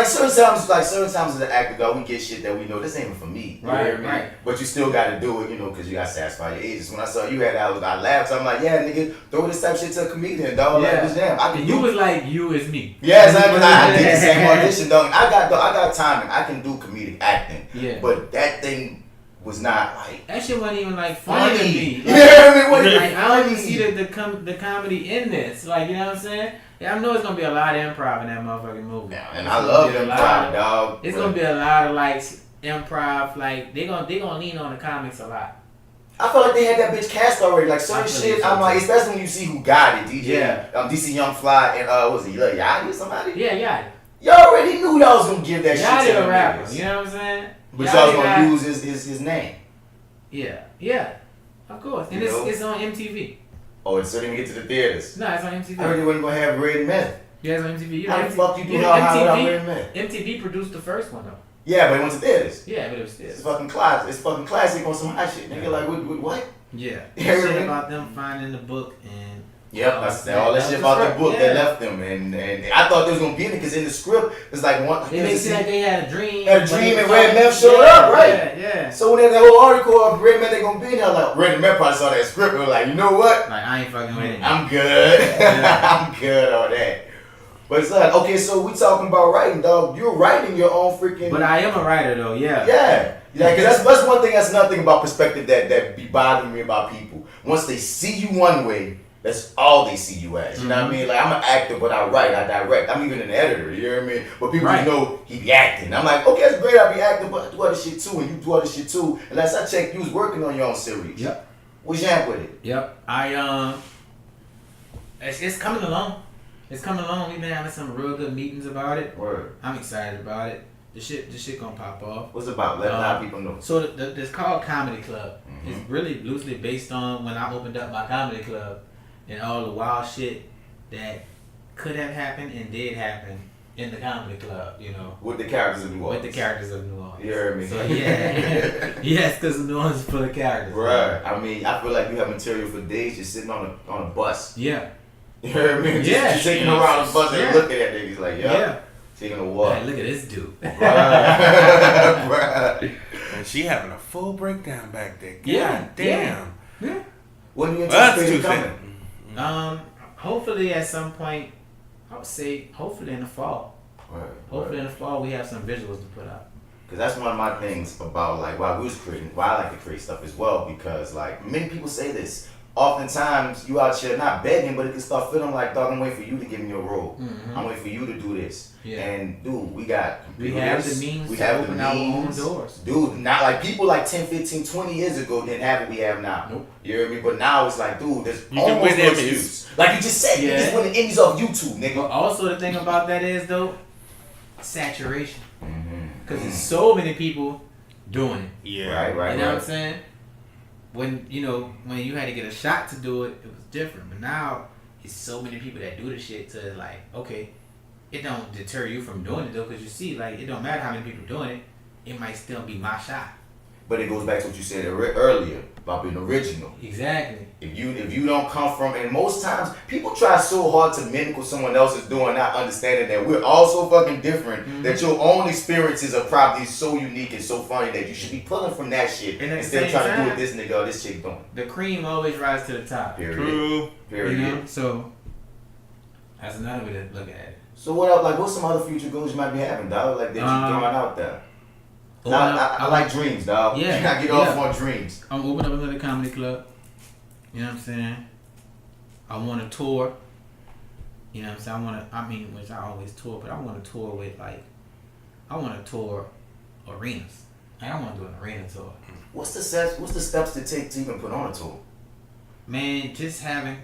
certain times as an actor, though, we get shit that we know this ain't even for me. You Right, hear me? right. But you still got to do it, you know, because you got to satisfy your agents. When I saw you had that, I laughed. So I'm like, yeah, nigga, throw this type of shit to a comedian, dog. Yeah. Like, this damn. I can And do you was like, you is me. Yeah, exactly. I did the same audition, dog. I got timing. I can do comedic acting. Yeah. But that thing was not like That shit wasn't even like funny to me. You know what I mean? What Like, I don't even see the comedy in this. Like, you know what I'm saying? Yeah, I know it's gonna be a lot of improv in that motherfucking movie. Yeah, and I love improv, dog. It's gonna be a lot of like improv. Like they gonna lean on the comics a lot. I feel like they had that bitch cast already. Like certain shit, so I'm like, too. especially when you see who got it. DJ, Yeah. DC Young Fly, and was it Lil Yachty or somebody? Yeah. Y'all already knew y'all was gonna give that shit Yachty to a them rapper. niggas. You know what I'm saying? But y'all was Yachty gonna got- use his name. Yeah. Of course. And You know? it's on MTV. Oh, it didn't get to the theaters. No, it's on MTV. I heard you wasn't gonna have Red Men. Yeah, it's on MTV. You know, How the MTV fuck you do you know, how without MTV, Red Men? MTV produced the first one though. Yeah, but it went to theaters. Yeah, but it was still. It's fucking classic. It's fucking classic on some high shit. Nigga, like what? Yeah. Yeah, Shit really? about them finding the book and Yep, that's all that shit about the book that left them, and I thought there was gonna be in it because in the script it's like one. They made it seem like they had a dream. Had a dream and Red Meth showed up, right? Yeah. So when they had that whole article of Red Men, they gonna be in there, like Red Meth probably saw that script and was like, you know what? Like I ain't fucking with it. I'm good. Yeah. I'm good on that. But it's like, okay, so we talking about writing, dog. You're writing your own freaking. But I am a writer though. Yeah. Yeah, because that's one thing. That's another thing about perspective that be bothering me about people. Once they see you one way, that's all they see you as. You know what I mean? Like I'm an actor, but I write, I direct. I'm even an editor. You know what I mean? But people Right. know he be acting. I'm like, okay, that's great. I be acting, but I do other shit too, and you do other shit too. And last I checked, you was working on your own series. Yep. What's your app with it? Yep. It's coming along. It's coming along. We've been having some real good meetings about it. Word. I'm excited about it. The shit gonna pop off. What's it about? Let a lot of people know. So it's called Comedy Club. Mhm. It's really loosely based on when I opened up my comedy club and all the wild shit that could have happened and did happen in the comedy club. You know, With the characters of New Orleans. with the characters of New Orleans. You heard me. So yeah, yes, because New Orleans is full of characters. Right. I mean, I feel like you have material for days just sitting on a bus. Yeah. You heard me? Yeah. Just taking around the bus Yeah. and looking at niggas like, Yeah. taking a walk. Hey, look at this dude. Right. And she having a full breakdown back there. God Yeah, damn. Yeah. When you Well, that's anticipate too it coming? Hopefully at some point, I would say hopefully in the fall. Hopefully in the fall we have some visuals to put out. Because that's one of my things about like why we was creating, why I like to create stuff as well. Because like many people say this. Oftentimes you out here not begging, but it can start feeling like, dog, I'm waiting for you to give me your role. Mhm. I'm waiting for you to do this. Yeah. And dude, we got We computers, have the means we to have the open our own means. doors. Dude, not like people like 10, 15, 20 years ago didn't have what we have now. Nope. You hear me? But now it's like, dude, there's You can almost win no Emmys. excuse. Like you just said, you Yeah. just win the Emmys off YouTube, nigga. But also the thing about that is though, saturation. Mm-hmm. Because there's so many people doing it. Yeah. Right. You know what I'm saying? When you had to get a shot to do it, it was different. But now it's so many people that do the shit to like, okay, it don't deter you from doing it though, because you see, like, it don't matter how many people doing it, it might still be my shot. But it goes back to what you said earlier about being original. Exactly. If you don't come from, and most times people try so hard to mimic what someone else is doing, not understanding that we're all so fucking different, Mhm. that your own experiences are probably so unique and so funny that you should be pulling from that shit And at the instead of same trying to do time- what this nigga or this chick doing. The cream always rises to the top. Period. True. Period. You know? So that's another way to look at it. So what else? Like, what's some other future goals you might be having, dog? Like that you throwing out there? I like dreams, dog. Yeah, I get off yeah. on dreams. I'm opening up another comedy club. You know what I'm saying? I want to tour. You know what I'm saying? Which I always tour, but I want to tour with I want to tour arenas. I don't want to do an arena tour. What's the steps to take to even put on a tour? Man, just having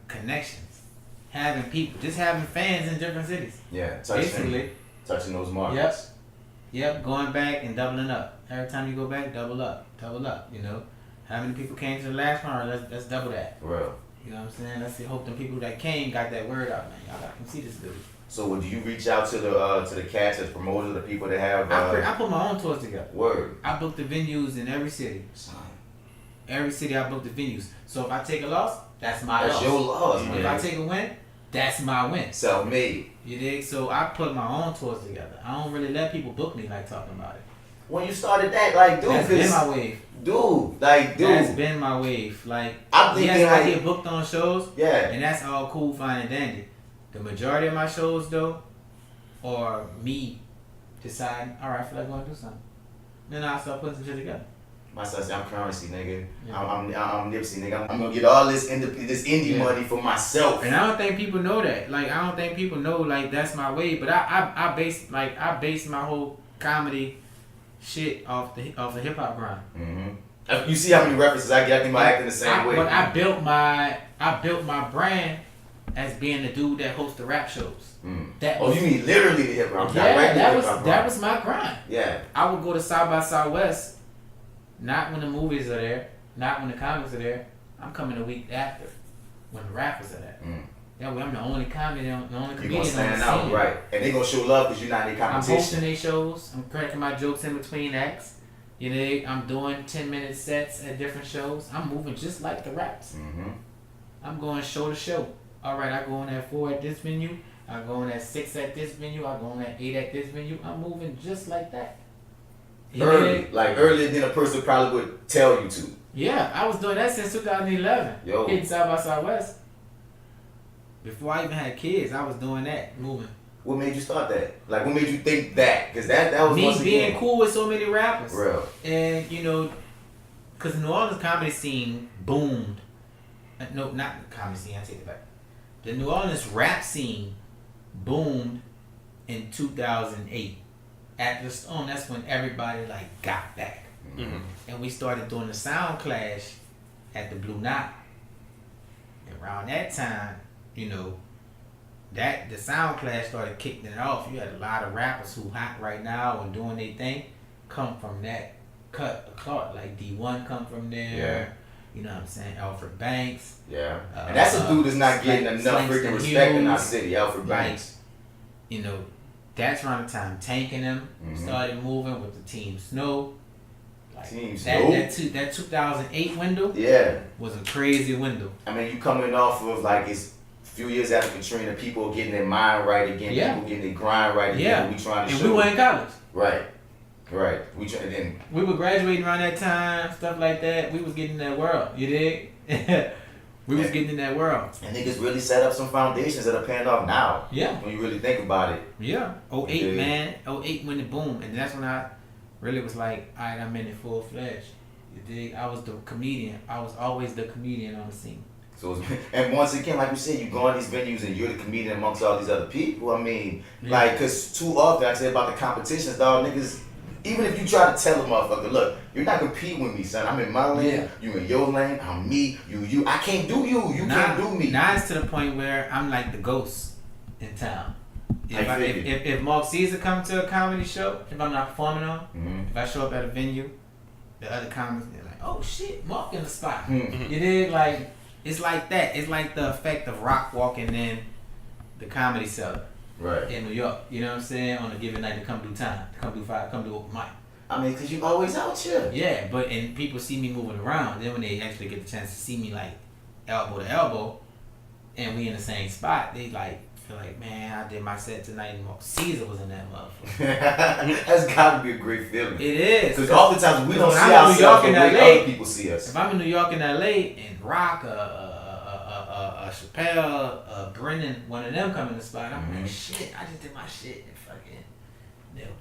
connections, having people, just having fans in different cities. Yeah, Basically. touching those markets. Yep, going back and doubling up. Every time you go back, double up. You know, how many people came to the last one? Let's double that. For real. You know what I'm saying? Let's see. Hope the people that came got that word out, man. Y'all got to see this dude. So would you reach out to the cats, to the promoters, the people that have? I put my own tours together. Word. I booked the venues in every city. Every city I booked the venues. So if I take a loss, that's my loss. That's your loss, man. If I take a win, that's my win. Self-made. You dig? So I put my own tours together. I don't really let people book me like talking about it. When you started that, like, dude, That's been my wave. Dude. That's been my wave. Like, I'm thinking, yes, I like, get booked on shows. Yeah. And that's all cool, fine, and dandy. The majority of my shows, though, are me deciding, all right, I feel like going to do something. Then I'll start putting some shit together. My son said, I'm currency, nigga. Yeah. I'm Nipsey, nigga. I'm gonna get all this indie money for myself. And I don't think people know that. Like, I don't think people know, like, that's my way. But I base my whole comedy shit off the hip hop grind. Mm-hmm. You see how many references I get? I think I act in the same way. But I built my brand as being the dude that hosts the rap shows. You mean literally the hip hop? Yeah, that was my grind. Yeah. I would go to South by Southwest, not when the movies are there, not when the comics are there. I'm coming a week after, when the rappers are there. That way I'm the only comedian, the only comedian on the scene. You're gonna stand out, right? And they gonna show love because you're not in competition. I'm hosting their shows. I'm cracking my jokes in between acts. You know, I'm doing 10-minute sets at different shows. I'm moving just like the raps. I'm going show to show. All right, I go on at 4 at this venue. I go on at 6 at this venue. I go on at 8 at this venue. I'm moving just like that. Earlier than a person probably would tell you to. Yeah, I was doing that since 2011. Yo. Hitting South by Southwest. Before I even had kids, I was doing that, moving. What made you start that? Like, what made you think that? Because that was me once being again cool with so many rappers. Real. And, you know, because the New Orleans comedy scene boomed. No, not the comedy scene, I take it back. The New Orleans rap scene boomed in 2008. At the Stone, that's when everybody, like, got back. And we started doing the Sound Clash at the Blue Knot. And around that time, you know, the Sound Clash started kicking it off. You had a lot of rappers who hot right now and doing their thing come from that cut of cloth. Like D1 come from there. Yeah. You know what I'm saying? Alfred Banks. Yeah. And that's a dude that's not getting enough freaking respect in our city, Alfred Banks. You know, that's around the time Tank and them started moving with the Team Snow. Like Team Snow? That 2008 window was a crazy window. I mean, you coming off of, like, it's a few years after Katrina, people getting their mind right again, people getting their grind right again. We trying to show. And we were in college. Right. We were graduating around that time, stuff like that. We was getting in that world. You dig? We was getting in that world. And niggas really set up some foundations that are paying off now. Yeah. When you really think about it. Yeah. 08, man. 08 when it boomed. And that's when I really was like, all right, I'm in it full-fledged. You dig? I was the comedian. I was always the comedian on the scene. So, and once again, like you said, you go on these venues and you're the comedian amongst all these other people. I mean, like, because too often I say about the competitions, dog, niggas, even if you try to tell a motherfucker, look, you're not competing with me, son. I'm in my lane, you in your lane, I'm me, you. I can't do you, can't do me. Now it's to the point where I'm like the ghost in town. If Mark Caesar come to a comedy show, if I'm not performing on, if I show up at a venue, the other comics, they're like, oh shit, Mark in the spot. You did, like, it's like that. It's like the effect of Rock walking in the Comedy Cellar. Right. In New York, you know what I'm saying? On a given night to come do time, to come do open mic. I mean, because you always out here. Yeah, and people see me moving around. Then when they actually get the chance to see me, like, elbow to elbow, and we in the same spot, they, like, feel like, man, I did my set tonight and Mark Caesar was in that motherfucker. That's got to be a great feeling. It is. Because oftentimes we don't see I'm in New York ourselves and the way LA, other people see us. If I'm in New York and LA and Rock, Chappelle, Brennan, one of them come in the spot, I'm like, shit, I just did my shit and fucking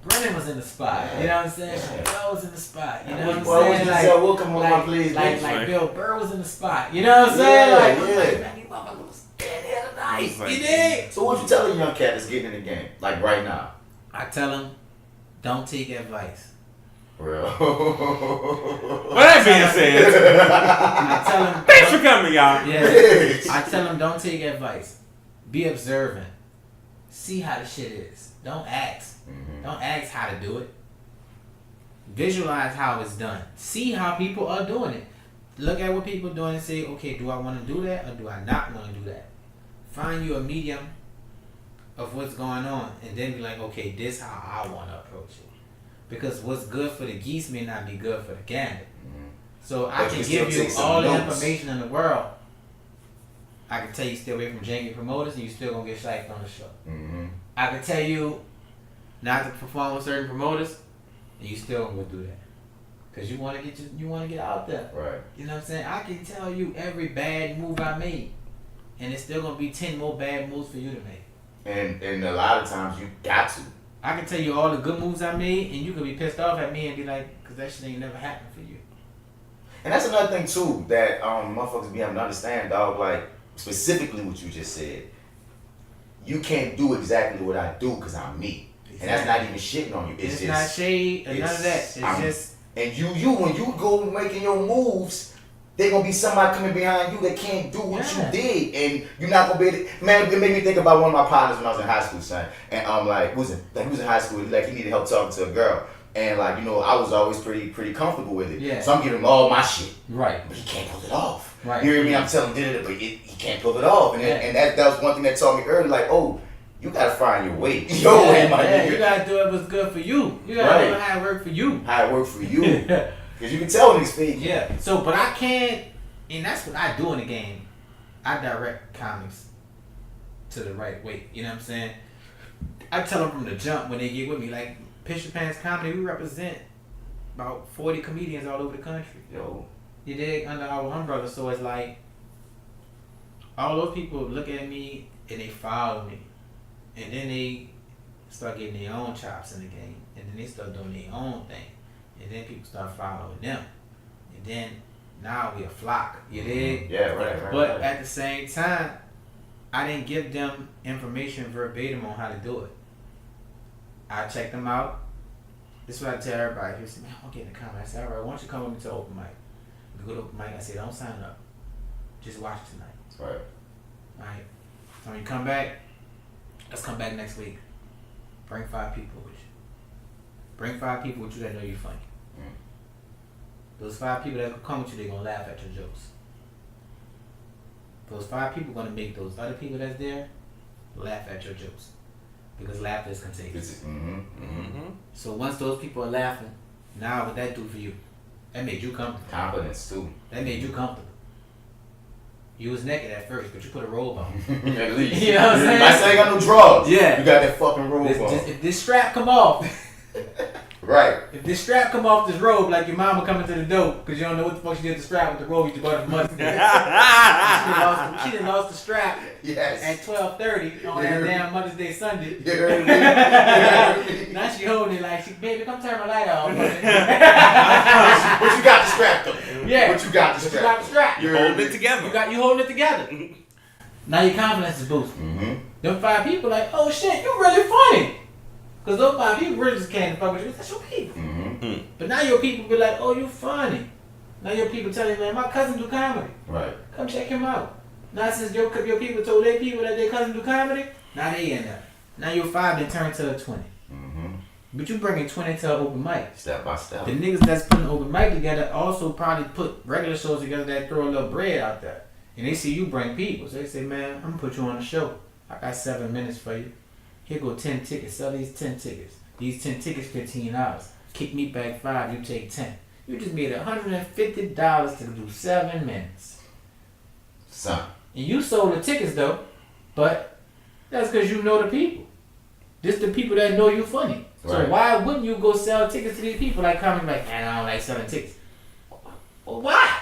Brennan was in the spot. You know what I'm saying? Chappelle was in the spot. You know what I'm saying? Like, we'll come on, please. Like Bill Burr was in the spot. You know what I'm saying? Like, man, you motherfuckers was in here tonight. You dig? So what you tell a young cat that's getting in the game, like right now? I tell him, don't take advice. Real. Well, that being said, I tell him, thanks for coming, y'all. Yeah, I tell him, don't take advice. Be observant. See how the shit is. Don't ask. Don't ask how to do it. Visualize how it's done. See how people are doing it. look at what people are doing and say, okay, do I want to do that or do I not want to do that? Find you a medium of what's going on, and then be like, okay, this how I want to approach it. Because what's good for the geese may not be good for the gander. So I can give you all the information in the world. I can tell you stay away from janky promoters and you still gonna get shiked on the show. I can tell you not to perform with certain promoters and you still gonna do that. Cause you wanna get out there. Right. You know what I'm saying? I can tell you every bad move I made. And it's still gonna be 10 more bad moves for you to make. And a lot of times you got to. I can tell you all the good moves I made and you could be pissed off at me and be like, cause that shit ain't never happened for you. And that's another thing too that motherfuckers be having to understand, dog. Like specifically what you just said, you can't do exactly what I do because I'm me, and that's not even shitting on you. It's just not shade or none of that. It's just and you when you go making your moves, they gonna be somebody coming behind you that can't do what you did, and you're not gonna be able to, man. It made me think about one of my partners when I was in high school, son. And he was in high school, like he needed help talking to a girl. And like, you know, I was always pretty comfortable with it. Yeah. So I'm giving him all my shit. Right. But he can't pull it off. Right. You hear me? I'm telling him, but he can't pull it off. And, and that was one thing that taught me early, like, oh, you gotta find your way. Your way, my nigga. You gotta do it what's good for you. You gotta do how it work for you. How it work for you. Because you can tell when he's fake. Yeah. So, but I can't, and that's what I do in the game. I direct comics to the right way. You know what I'm saying? I tell them from the jump when they get with me, like, Picture Pants Comedy, we represent about 40 comedians all over the country. Yo. You dig? Under our umbrella. So it's like, all those people look at me and they follow me. And then they start getting their own chops in the game. And then they start doing their own thing. And then people start following them. And then now we a flock. You dig? Yeah, right. But at the same time, I didn't give them information verbatim on how to do it. I check them out. This is what I tell everybody. They say, man, I want to get in the comments. I said, all right, why don't you come with me to open mic? We go to open mic. I say, don't sign up. Just watch tonight. Right. All right. So when you come back, let's come back next week. Bring 5 people with you. Bring 5 people with you that know you're funny. Those 5 people that come with you, they're going to laugh at your jokes. Those 5 people going to make those other people that's there laugh at your jokes. Because laughter is contagious. So once those people are laughing, now what that do for you? That made you comfortable. Confidence too. That made you comfortable. You was naked at first, but you put a robe on. At least. You know what I'm saying? I say I got no drawers. Yeah. You got that fucking robe on. If this strap come off. Right. If this strap come off this robe, like your mama coming to the door, because you don't know what the fuck she did with the strap with the robe you bought from Mustard. She done lost the strap at 12:30 on that damn Mother's Day Sunday. You heard me? Now she holding it like, baby, come turn my light off. But you got the strap though. Yeah. But you got the strap. You got the strap. You're holding it together. You holding it together. Now your confidence is boosted. Them 5 people like, oh shit, you really funny. Because those 5 people really just can't fuck with you. That's your people. But now your people be like, oh, you funny. Now your people tell you, man, my cousin do comedy. Right. Come check him out. Now since your people told their people that their cousin do comedy, now they in there. Now your 5 then turn to a 20. But you bringing 20 to an open mic. Step by step. The niggas that's putting open mic together also probably put regular shows together that throw a little bread out there. And they see you bring people. So they say, man, I'm going to put you on the show. I got 7 minutes for you. Here go 10 tickets. Sell these 10 tickets. These 10 tickets, $15. Kick me back 5. You take 10. You just made $150 to do 7 minutes. Son. And you sold the tickets though, but that's because you know the people. This the people that know you funny. Right. So why wouldn't you go sell tickets to these people like coming like, man, I don't like selling tickets. Well, why?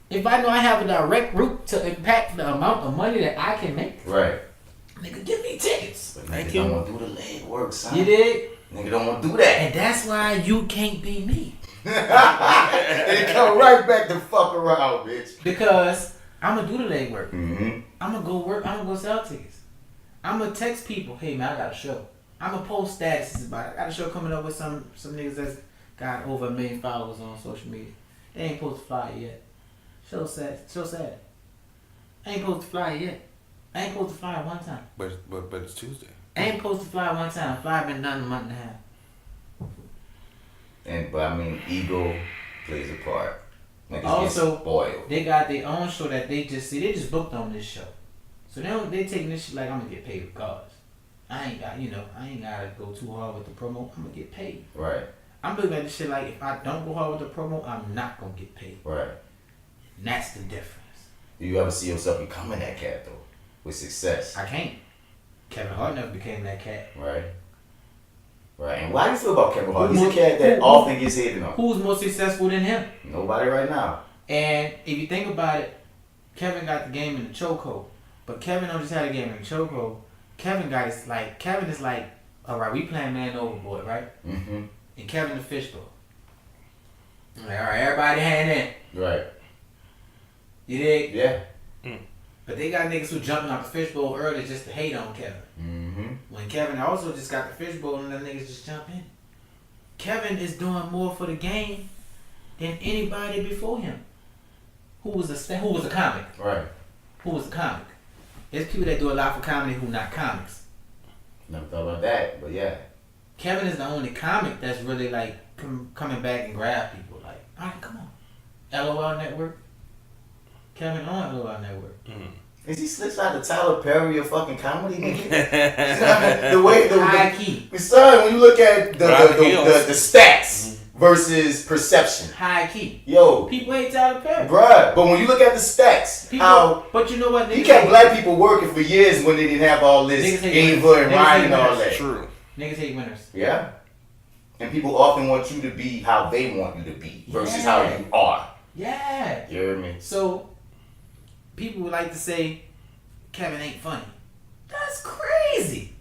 If I know I have a direct route to impact the amount of money that I can make, right? Nigga, give me tickets. But nigga don't want to do the leg work, son. You did? Nigga don't want to do that. And that's why you can't be me. It come right back to fuck around, bitch. Because I'm going to do the leg work. Mm-hmm. I'm going to go work. I'm going to go sell tickets. I'm going to text people, hey, man, I got a show. I'm going to post statuses about it. I got a show coming up with some niggas that's got over 1 million followers on social media. They ain't supposed to fly yet. So sad. I ain't supposed to fly yet. I ain't supposed to fly one time. But it's Tuesday. I ain't supposed to fly one time. Fly been done a month and a half. But I mean, ego plays a part. Niggas Also, get spoiled. they got their own show that they just booked on this show. So they taking this shit like I'm gonna get paid regardless. I ain't gotta go too hard with the promo. I'm gonna get paid. Right. I'm looking at this shit like if I don't go hard with the promo, I'm not gonna get paid. Right. And that's the difference. Do you ever see yourself becoming that cat though, with success? I can't. Kevin Hart never became that cat. Right. Right. And why do you feel about Kevin Hart? He's a cat that often gets hated on. Who's more successful than him? Nobody right now. And if you think about it, Kevin got the game in the chokehold. But Kevin don't just have the game in the chokehold. Kevin is like, all right, we playing man overboard, right? Mm-hmm. And Kevin the fishbowl. Like, all right, everybody hand in. Right. You dig? Yeah. But they got niggas who jumping out the fishbowl early just to hate on Kevin. Mm-hmm. When Kevin also just got the fishbowl and them niggas just jump in. Kevin is doing more for the game than anybody before him. Who was a comic? Right. Who was a comic? There's people that do a lot for comedy who not comics. Never thought about that, but yeah. Kevin is the only comic that's really like coming back and grab people. Like, all right, come on. LOL Network. Kevin on LOL Network. Is he slips out the Tyler Perry of fucking comedy, nigga? the way High key. Son, when you look at the stats versus perception. High key. Yo. People hate Tyler Perry. Bruh, but when you look at the stats, but you know what? He kept black people working for years when they didn't have all this Ava and Ryan and all that. True. Niggas hate winners. Yeah. And people often want you to be how they want you to be versus how you are. Yeah. You hear me? So, people would like to say, Kevin ain't funny. That's crazy.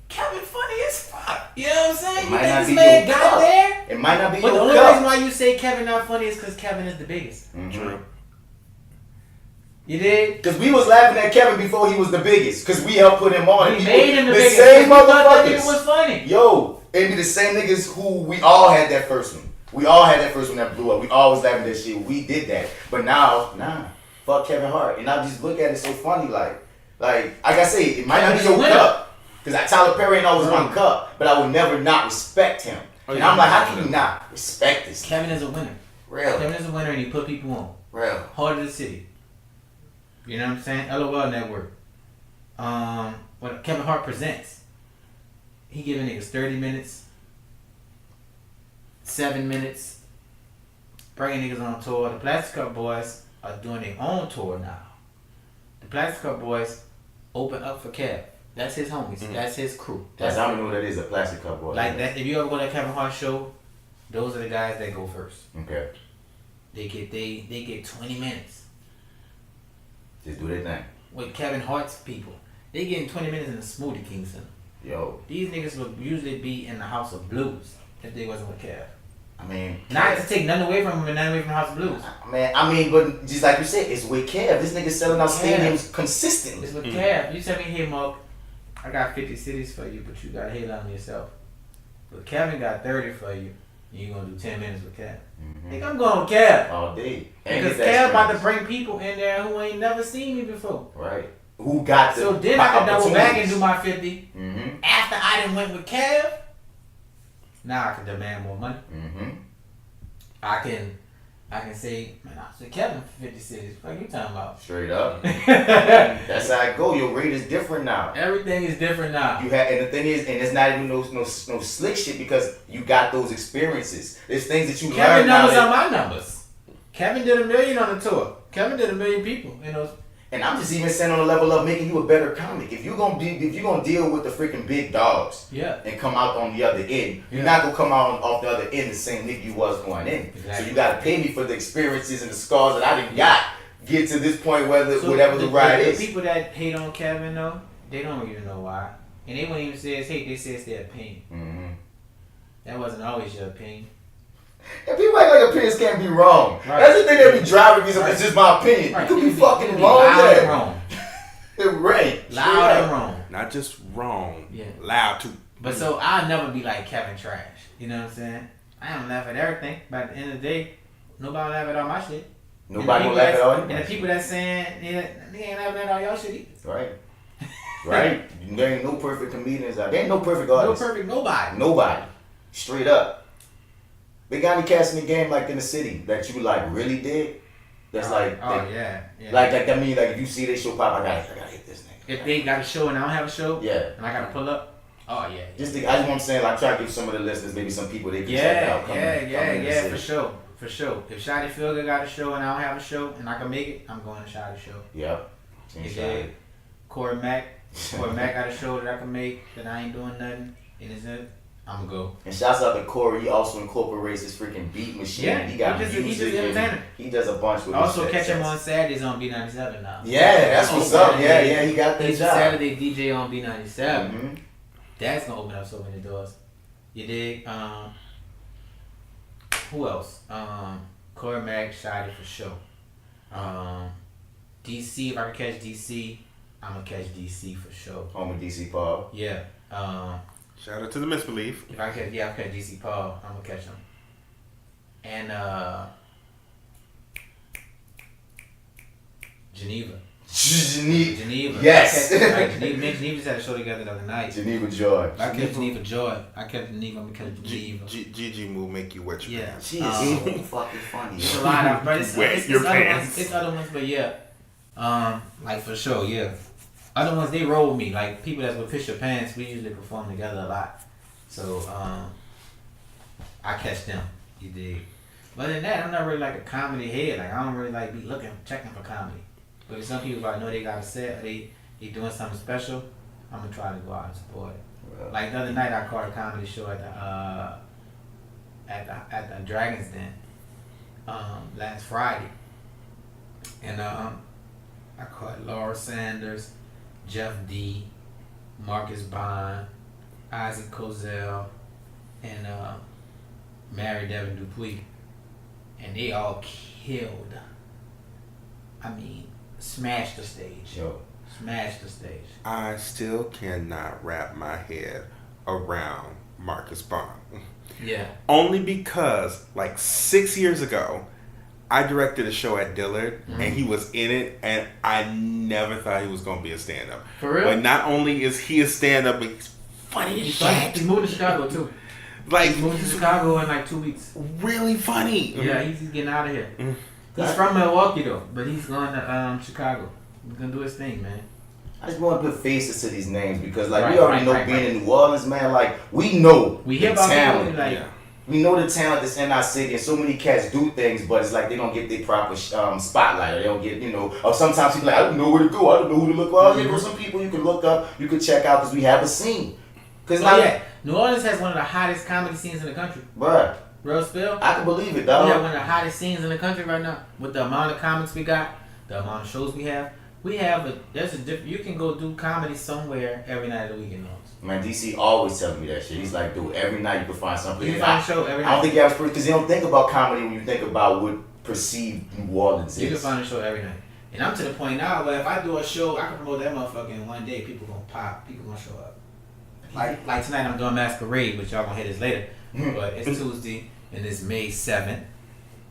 Kevin funny as fuck. You know what I'm saying? You think this man got there? It might not be but your the only cup. reason why you say Kevin not funny is because Kevin is the biggest. Mm-hmm. True. You did? Because we was laughing at Kevin before he was the biggest. Because we helped put him on. We made him the biggest. The same thought that motherfuckers. nigga was funny. Yo, it be the same niggas who we all had that first one. We all had that first one that blew up. We always laughing at that shit. We did that. But now, nah. Fuck Kevin Hart. And I just look at it so funny. Like I say, it might not be your cup. Because Tyler Perry ain't always my cup. But I would never not respect him. And I'm like, how can you not respect this? Kevin is a winner. Real. Kevin is a winner and he put people on. Real. Heart of the city. You know what I'm saying? LOL Network. When Kevin Hart presents, he giving niggas 30 minutes, 7 minutes, bringing niggas on tour. The Plastic Cup Boys are doing their own tour now. The Plastic Cup Boys open up for Kev. That's his homies. Mm-hmm. That's his crew. I don't know what that is, a Plastic Cup Boy. Like that. If you ever go to that Kevin Hart show, those are the guys that go first. Okay. They get 20 minutes. Just do their thing. With Kevin Hart's people. They getting 20 minutes in the Smoothie King Center. Yo. These niggas would usually be in the House of Blues if they wasn't with Kev. I mean, not to take nothing away from him and nothing away from the House of Blues. But just like you said, it's with Kev. This nigga selling out stadiums consistently. It's with Kev. You tell me, hey, Mark, I got 50 cities for you, but you got to hate on yourself. But Kevin got 30 for you. You gonna do 10 minutes with Kev. Mm-hmm. Think I'm going with Kev. All day. Because Kev about to bring people in there who ain't never seen me before. Right. Who got the So then I can double back and do my 50. Mm-hmm. After I done went with Kev, now I can demand more money. Mm-hmm. I can say, man, I said Kevin for 50 cities. What are you talking about? Straight up. That's how it go. Your rate is different now. Everything is different now. And the thing is, and it's not even no slick shit because you got those experiences. There's things that you learn. Kevin numbers are my numbers. Kevin did 1 million on the tour. Kevin did 1 million people. You know. And I'm just even saying on the level of making you a better comic. If you're gonna deal with the freaking big dogs, and come out on the other end, you're not gonna come out off the other end the same nigga you was going in. Exactly. So you gotta pay me for the experiences and the scars that I didn't get to this point, whatever the ride is. The people that hate on Kevin though, they don't even know why, and they won't even say it's hate. They say it's their opinion. Mm-hmm. That wasn't always your opinion. And people act like opinions can't be wrong. Right. That's the thing that be driving me. It's just my opinion. Right. You could be fucking be wrong. Loud and wrong. Right. Loud and wrong. Not just wrong. Yeah. Loud too. But so I'll never be like Kevin trash. You know what I'm saying? I don't laugh at everything, but at the end of the day, nobody laugh at all my shit. Nobody will laugh at all. And the people that saying they ain't laughing at all y'all shit either. Right. Right. There ain't no perfect comedians out there. Ain't no perfect artists. No perfect nobody. Nobody. Straight up. They got any cats in the game like in the city that you like really dig? That's like, yeah. Like I mean, like if you see they show pop, I gotta hit this nigga. If they got a show and I don't have a show, Yeah. and I gotta pull up, oh yeah. I just want to say, like, I'm trying to give some of the listeners maybe some people they can check out. Yeah, for sure. If Shotty Filger got a show and I don't have a show and I can make it, I'm going to Shotty show. Yep. Yeah. Corey Mack got a show that I can make that I ain't doing nothing, and I'm gonna go. And shouts out to Corey. He also incorporates his freaking beat machine. Yeah, he got he's music. just entertainer. He does a bunch with. Also catch him on Saturdays on B97 now. Yeah, that's what's up. Yeah, he got that He's a job. Saturday DJ on B97. Mm-hmm. That's gonna open up so many doors. You dig? Who else? Corey Mack, Shotty for sure. DC, if I can catch DC, I'm gonna catch DC for sure. Home with DC Paul. Yeah. Shout out to the Misbelief. If I catch, I catch DC Paul, I'm gonna catch him. And Geneva. Yes. Geneva just had a show together the other night. Geneva Joy. I catch Geneva Joy. I catch Geneva. I'm gonna catch Geneva. Gigi will make you wet your pants. She is so fucking funny. It's a lot of, but it's your other pants. ones. It's other ones, but yeah. Like for sure, yeah. Other ones they roll with me. Like people that's with Fisher Pants, we usually perform together a lot. So I catch them. You dig? But other than that, I'm not really like a comedy head. Like I don't really like be checking for comedy. But if some people I know they got a set, or they doing something special, I'm gonna try to go out and support it. Well, Like the other night, I caught a comedy show at the Dragon's Den last Friday, and I caught Laura Sanders, Jeff D, Marcus Bond, Isaac Cozell, and Mary Devin Dupuis, and they all killed. I mean, smashed the stage. Yo. Smashed the stage. I still cannot wrap my head around Marcus Bond. Yeah. Only because, like 6 years ago, I directed a show at Dillard, and he was in it, and I never thought he was going to be a stand-up. For real? But not only is he a stand-up, but he's funny as shit. He's moving to Chicago too. Like, He's moving to Chicago in like 2 weeks. really funny. Yeah, he's getting out of here. He's from Milwaukee though, but he's going to Chicago. He's gonna do his thing, man. I just want to put faces to these names because, like, we already know being in New Orleans, man. Like, we know We hear the about talent. people like We know the talent that's in our city, and so many cats do things, but it's like they don't get their proper spotlight. Or they don't get, or sometimes people like, I don't know where to go. I don't know who to look. Well, here go some people you can look up, you can check out because we have a scene. New Orleans has one of the hottest comedy scenes in the country. Bruh. Real spill. I can believe it, dog. We have one of the hottest scenes in the country right now. With the amount of comics we got, the amount of shows we have there's a different. You can go do comedy somewhere every night of the week in New Orleans. Man, DC always tells me that shit. He's like, dude, every night you can find something. You can find a show every night. I don't think you have because you don't think about comedy when you think about what perceived New Orleans is. You can find a show every night. And I'm to the point now where if I do a show, I can promote that motherfucker in one day. People gonna pop. People gonna show up. Like tonight I'm doing Masquerade, but y'all gonna hear this later. But it's Tuesday and it's May 7th.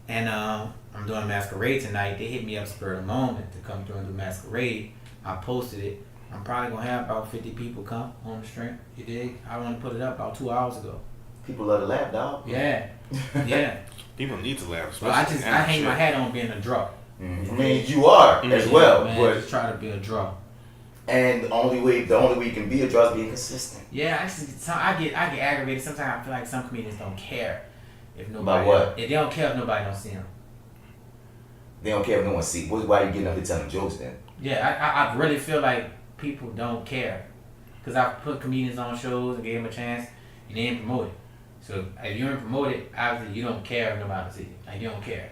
And I'm doing Masquerade tonight. They hit me up spur of the moment to come through and do Masquerade. I posted it. I'm probably gonna have about 50 people come on the stream. You dig? I want to put it up about 2 hours ago. People love to laugh, dog. Yeah. Yeah. People need to laugh. Well, I hang my hat on being a draw. I mean, you are as well, man, but just try to be a draw. And the only way you can be a draw is being consistent. Yeah, I get aggravated. Sometimes I feel like some comedians don't care if nobody. About what? If they don't care if nobody don't see them. They don't care if no one sees. Why are you getting up to telling jokes then? Yeah, I really feel like people don't care because I put comedians on shows and gave them a chance and they didn't promote it. So if you didn't promote it, obviously you don't care if nobody sees it. Like you don't care.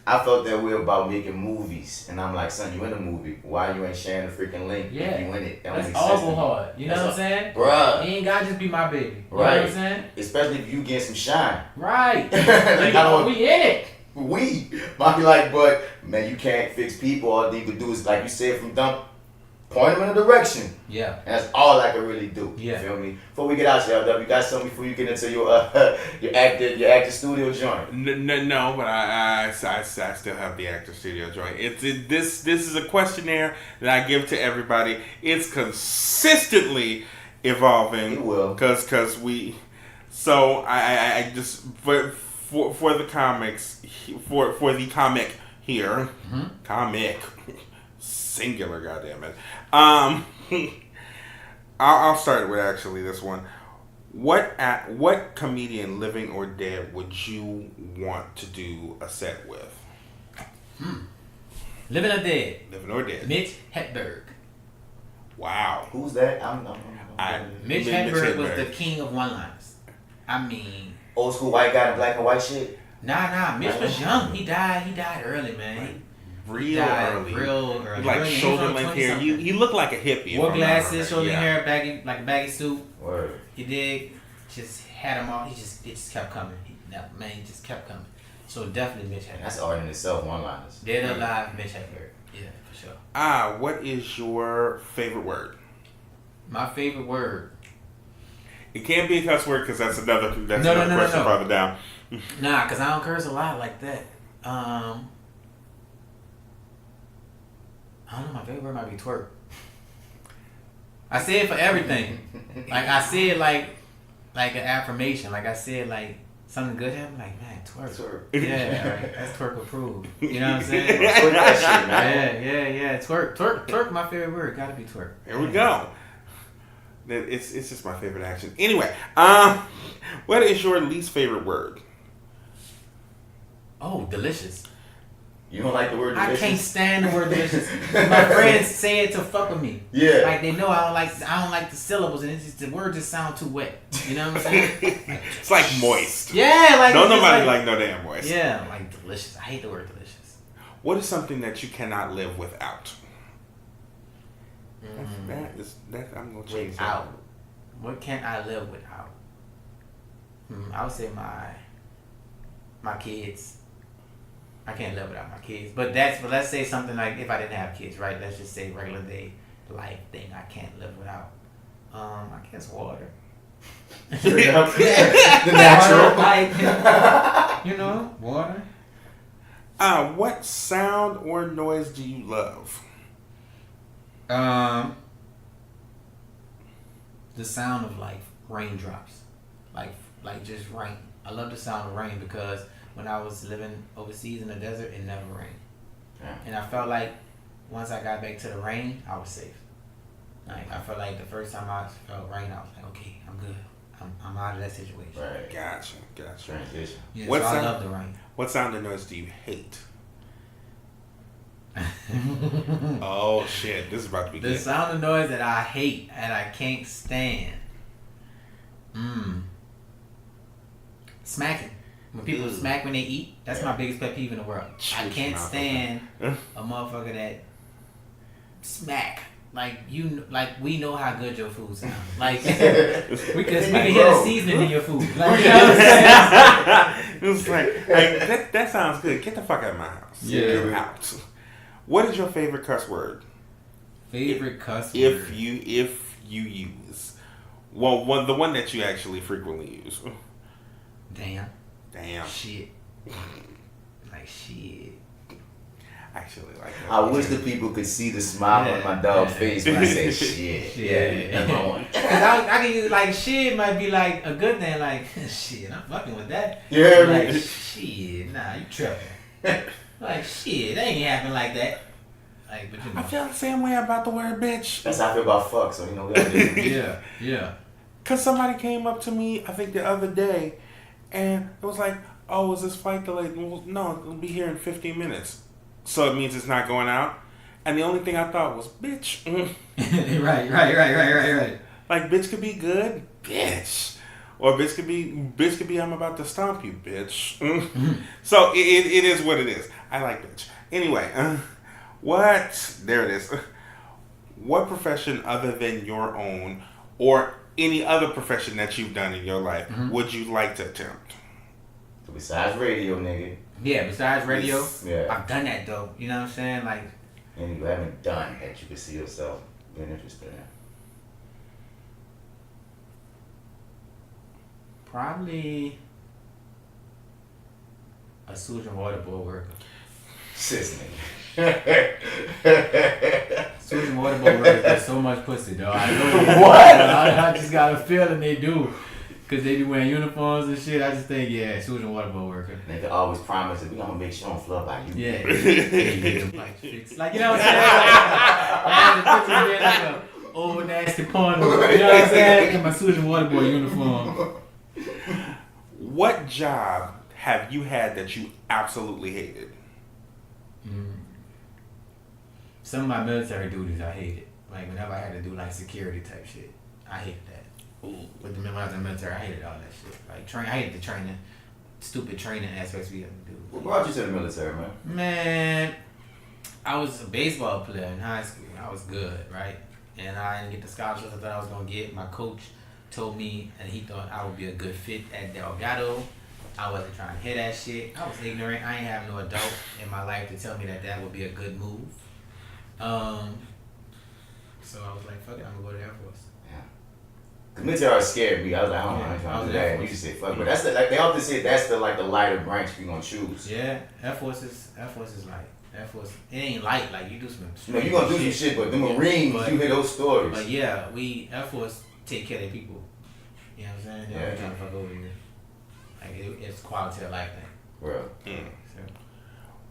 I felt that way about making movies, and I'm like, son, you in a movie. Why you ain't sharing the freaking link? Yeah, you in it. That that's don't make sense to awful me. hard. You know what I'm saying? Bruh. You ain't gotta just be my baby. You know Right. what I'm saying? Especially if you get some shine. Right. Like, we in it. Might be like, but man, you can't fix people. All you can do is, like you said, from dump, point them in a direction. Yeah. And that's all I can really do. Yeah. You feel me? Before we get out, LW, you got something before you get into your actor studio joint? No, but I still have the actor studio joint. This is a questionnaire that I give to everybody. It's consistently evolving. It will. Cause we. So I just for the comics, for the comic here, comic singular, goddammit. I'll start with actually this one. What comedian, living or dead, would you want to do a set with? Living or dead? Living or dead. Mitch Hedberg. Wow. Who's that? Mitch Hedberg was the king of one-liners. I mean, old school white guy in black and white shit. Nah. Mitch was young. He died early, man. Real early. Real early. Like shoulder length hair. He looked like a hippie. Wore glasses, shoulder hair, baggy suit. Word. He did. Just had him all. It just kept coming. He just kept coming. So definitely Mitch Hedberg. That's art in itself, one-liners. Dead or alive, Mitch Hedberg. Yeah, for sure. What is your favorite word? My favorite word. It can't be a cuss word because that's another question No. farther down. Nah, because I don't curse a lot like that. I don't know, my favorite word might be twerk. I say it for everything. Like, I say it like an affirmation. Like, I say it like something good happened. Like, man, twerk. Yeah, like, that's twerk approved. You know what I'm saying? Twerk that shit, man. Yeah. Twerk, my favorite word. Gotta be twerk. Here we go. It's just my favorite action. Anyway, what is your least favorite word? Oh, delicious. You don't like the word delicious? I can't stand the word delicious. My friends say it to fuck with me. Yeah. Like they know I don't like the syllables, and the word just sound too wet. You know what I'm saying? It's like moist. Yeah, like don't nobody like no damn moist. Yeah, like delicious. I hate the word delicious. What is something that you cannot live without? That I'm gonna change without. What can't I live without? I would say my kids. I can't live without my kids. But let's say something like if I didn't have kids, right? Let's just say regular day life thing I can't live without. I guess water. The natural. Water. What sound or noise do you love? The sound of like raindrops, like just rain. I love the sound of rain because when I was living overseas in the desert, it never rained, and I felt like once I got back to the rain, I was safe. Like I felt like the first time I felt rain, I was like, okay, I'm good. I'm out of that situation. Right. Gotcha. Transition. Yeah, so I love the rain. What sound or noise do you hate? Oh shit! This is about to be the good. sound of noise that I hate and I can't stand. Smacking. When people smack when they eat, that's my biggest pet peeve in the world. I can't stand a motherfucker that smack. Like we know how good your food sounds. Like we can hear the seasoning in your food. Like, you know what I'm saying? It's like that sounds good. Get the fuck out of my house. Yeah. Get out. What is your favorite cuss word? Favorite cuss word? If you use, the one that you actually frequently use. Damn. Shit. Like shit. Actually, like that. I wish the people could see the smile on my dog's face when I say shit. Yeah, that's my one. Cause I can use like shit might be like a good thing. Like shit, I'm fucking with that. Yeah, like shit, nah, you tripping. Like shit, that ain't happen like that. Like, but you know. I feel the same way about the word bitch. That's how I feel about fuck. So you know what I do. Yeah. Cause somebody came up to me, I think the other day, and it was like, "Oh, is this flight delayed?" Well, no, it'll be here in 15 minutes. So it means it's not going out. And the only thing I thought was, bitch. Right. Like, bitch could be good, bitch. Or bitch could be I'm about to stomp you, bitch. So it is what it is. I like bitch. Anyway, there it is. What profession other than your own or any other profession that you've done in your life would you like to attempt? Besides radio, nigga. Yeah, besides radio, yeah. I've done that though. You know what I'm saying? Like, and you haven't done that you can see yourself being interested in. Probably a sewage and water board worker. Sis, nigga. Sewage and water board workers get so much pussy, dog. I know what? I just got a feeling they do. Cause they be wearing uniforms and shit. I just think, yeah, she was a water boat worker. They can always promise that we gonna make sure on flood by you. Yeah. Like, you know what I'm saying? Like a old nasty porno. You know what I'm saying? In my Susan Waterboy uniform. What job have you had that you absolutely hated? Some of my military duties I hated. Like whenever I had to do like security type shit, I hated that. With the when I was in the military, I hated all that shit. Like I hated the training, stupid training aspects we had to do. What brought you to the military, man? Man, I was a baseball player in high school. I was good, right? And I didn't get the scholarship I thought I was gonna get. My coach told me, and he thought I would be a good fit at Delgado. I wasn't trying to hear that shit. I was ignorant. I ain't have no adult in my life to tell me that would be a good move. So I was like, fuck it, I'm gonna go to the Air Force. Yeah. The military scared me. I was like, I don't know, I ain't trying to do that. And you just say fuck, but that's the like they often say that's the like the lighter branch we gonna choose. Yeah, Air Force is light. Air Force, it ain't light. Like you do some. You know, you gonna do some shit, but the Marines, you hear those stories. But yeah, Air Force take care of their people. You know what I'm saying? They're not trying to fuck over you. Like it's quality of life thing. Bro. So.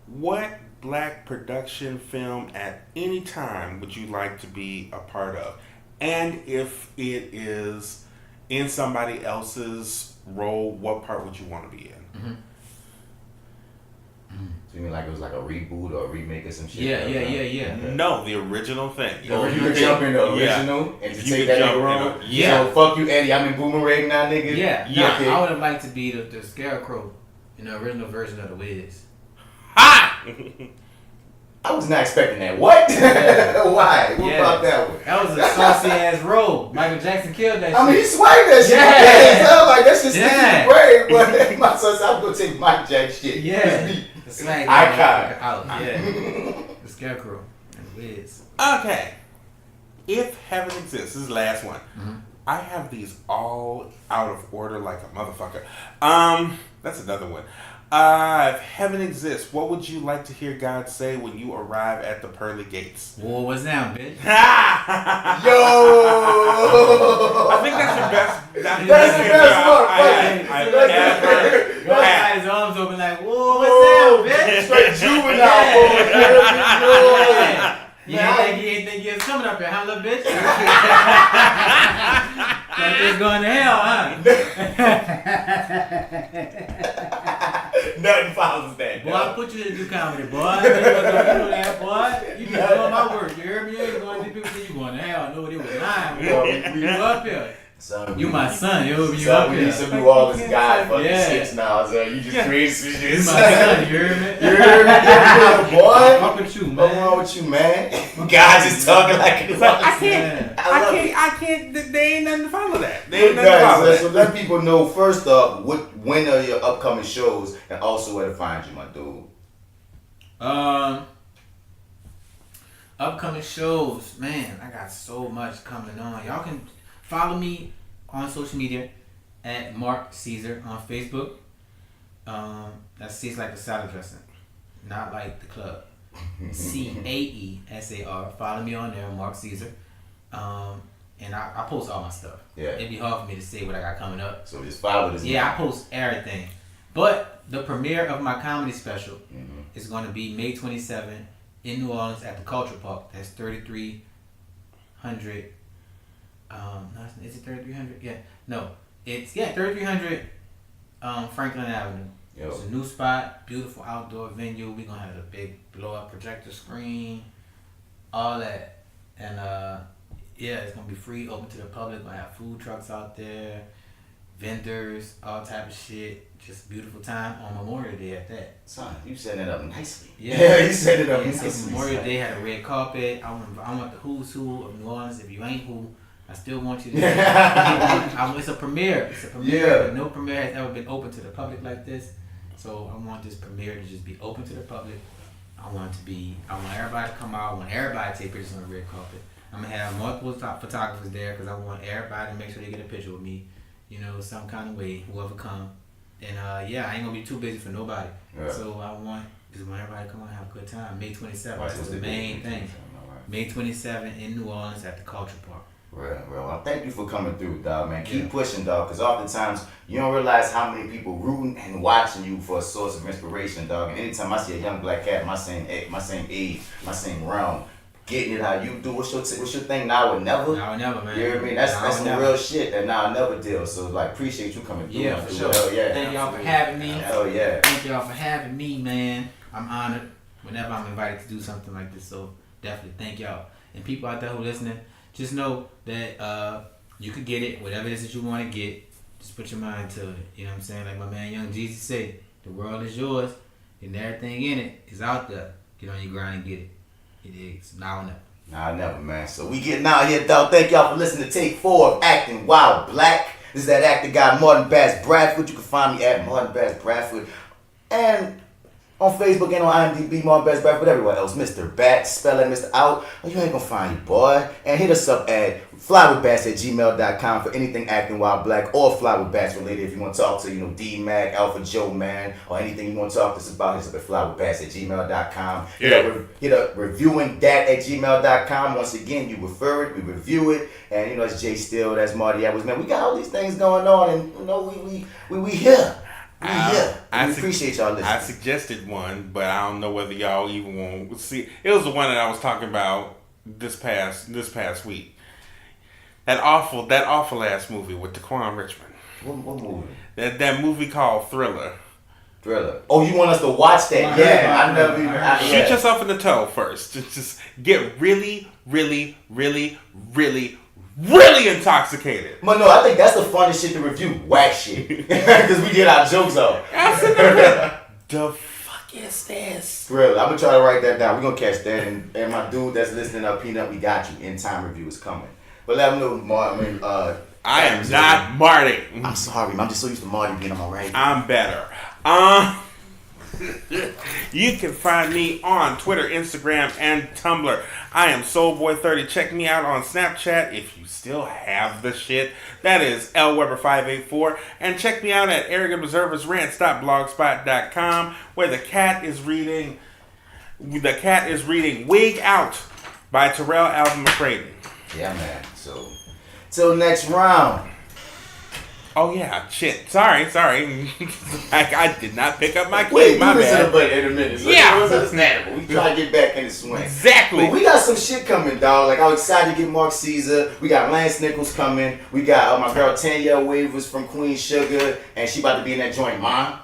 What black production film at any time would you like to be a part of? And if it is in somebody else's role, what part would you want to be in? So you mean like it was like a reboot or a remake or some shit? Yeah. No, the original thing. Or you could jump in the original and just take that nigga wrong? Yeah. So fuck you, Eddie, I'm in Boomerang now, nigga? Yeah. Okay. I would have liked to be the Scarecrow in the original version of The Wiz. Ha! I was not expecting that. What? Why? What about that one? That was a saucy ass role. Michael Jackson killed that shit. I mean, he swiped that shit. Yeah. So like, that's just sticking brave. But my son said, I'm going to take Mike Jack shit. Yeah. The swag Icon. out. Yeah. The Scarecrow and The Wiz. Okay. If heaven exists, this is the last one. I have these all out of order like a motherfucker. That's another one. If heaven exists, what would you like to hear God say when you arrive at the pearly gates? War was down, bitch. Yo! I think that's your best. That's the best one. I've ever God had. had his arms open like, whoa, what's down, bitch? Straight juvenile, boy. You ain't think you was coming up here, huh, little bitch? Like it's going to hell, huh? Nothing follows that. Boy, I put you to do comedy, boy. You know that, boy. You be doing my work. You heard me? You ain't going to people say you going to hell. I know they was lying. You up here. Son, You my son. You up we here. need some New Orleans guy fucking Yeah. shit now. So you just create some shit. You my son. You heard me? You heard me? Yeah, boy. Fuck with you, man. What's wrong with you, man? God just talking like it's I can't. They ain't nothing to follow that. They ain't nothing to follow that. So let people know first off when are your upcoming shows and also where to find you, my dude. Upcoming shows, man. I got so much coming on. Y'all can follow me on social media at Mark Caesar on Facebook. That's Caesar like the salad dressing, not like the club. CAESAR. Follow me on there, Mark Caesar. And I post all my stuff. Yeah. It'd be hard for me to say what I got coming up. So just follow this. Yeah, I post everything. But the premiere of my comedy special is going to be May 27th in New Orleans at the Culture Park. That's 3300. Is it 3300? Yeah. No. It's 3300 Franklin Avenue. Yo. It's a new spot, beautiful outdoor venue. We're gonna have a big blow up projector screen, all that. And it's gonna be free, open to the public. Gonna have food trucks out there, vendors, all type of shit. Just beautiful time on Memorial Day at that. Son, you set it up nicely. Yeah, you set it up So nicely. Memorial Day had a red carpet. I want the who's who of New Orleans. If you ain't who, I still want you to. It's a premiere. It's a premiere. Yeah. No premiere has ever been open to the public like this. So I want this premiere to just be open to the public. I want everybody to come out. I want everybody to take pictures on the red carpet. I'm gonna have multiple photographers there because I want everybody to make sure they get a picture with me. Some kind of way, whoever come. And I ain't gonna be too busy for nobody. Yeah. So I want everybody to come out and have a good time. May 27th. That's the main thing. May 27th in New Orleans at the Culture Park. Well, thank you for coming through, dog, man. Keep pushing, dog, because oftentimes you don't realize how many people rooting and watching you for a source of inspiration, dog. And anytime I see a young black cat, my same age, my same realm, getting it how you do, what's your thing? Now or never? Now or never, man. You know what I mean? That's some real shit that now or never deal. So like, appreciate you coming through. Yeah, for sure. Hell yeah. Thank y'all for having me. Hell yeah. Thank y'all for having me, man. I'm honored whenever I'm invited to do something like this. So definitely thank y'all. And people out there who listening, just know that you could get it, whatever it is that you want to get. Just put your mind to it. You know what I'm saying? Like my man Young Jeezy said, the world is yours and everything in it is out there. Get on your grind and get it. It is now or never. Nah, never, man. So we getting out here, dog. Thank y'all for listening to Take 4 of Acting Wild Black. This is that actor guy, Martin Bass Bradford. You can find me at Martin Bass Bradford. And on Facebook and on IMDb, Martin Bass Bradford, everywhere else. Mr. Bat, spell that Mr. out. Oh, you ain't gonna find you, boy. And hit us up at flywithbass@gmail.com for anything Acting Wild Black or Fly with Bass related. If you want to talk to, D-Mac, Alpha Joe, man, or anything you want to talk to us about, hit us up at flywithbass@gmail.com. Yeah. Hit up reviewing that at gmail.com. Once again, you refer it, we review it. And, it's Jay Steele, that's Marty Edwards, man. We got all these things going on, and, we here. We appreciate y'all listening. I suggested one, but I don't know whether y'all even want to see. It was the one that I was talking about this past week. That awful ass movie with Daquan Richmond. What movie? That movie called Thriller. Oh, you want us to watch that? Yeah, I never even. Shoot yourself in the toe first. Just get really, really, really, really, really intoxicated. But no, I think that's the funnest shit to review. Whack shit. Because we get our jokes off. The fuck is this? Thriller. I'm going to try to write that down. We're going to catch that. And my dude that's listening up, Peanut, we got you. In time review is coming. But let them know, Marty. I am not Marty. I'm sorry, man. I'm just so used to Marty being on my right. I'm better. You can find me on Twitter, Instagram, and Tumblr. I am Soulboy30. Check me out on Snapchat if you still have the shit. That is LWeber584. And check me out at ArrogantObserversRant.blogspot.com, where the cat is reading Wig Out by Terrell Alvin McCraden. Yeah, man. So, till next round. Oh yeah, shit. Sorry. I did not pick up my cue. Wait, my bad. But in a minute. So Yeah. it was understandable. We try to get back in the swing. Exactly. But we got some shit coming, dog. Like, I'm excited to get Mark Caesar. We got Lance Nichols coming. We got my girl Tanya Wavers from Queen Sugar, and she about to be in that joint, Mom.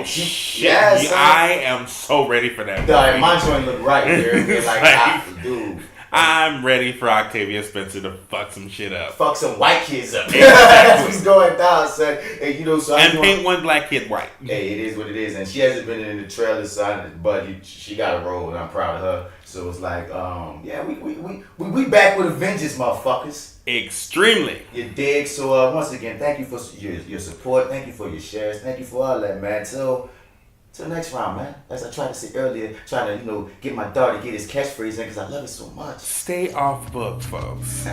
Shit. Yes, I am so ready for that. Dog, my joint look right here. Like, dude. I'm ready for Octavia Spencer to fuck some shit up. Fuck some white kids up. That's what's going down, son. And paint one black kid white. Hey, it is what it is. And she hasn't been in the trailer, son, but she got a role, and I'm proud of her. So it's like, we back with a vengeance, motherfuckers. Extremely. You dig? So once again, thank you for your support. Thank you for your shares. Thank you for all that, man. Till next round, man. As I tried to say earlier, trying to get my daughter to get his catchphrase in because I love it so much. Stay off book, folks.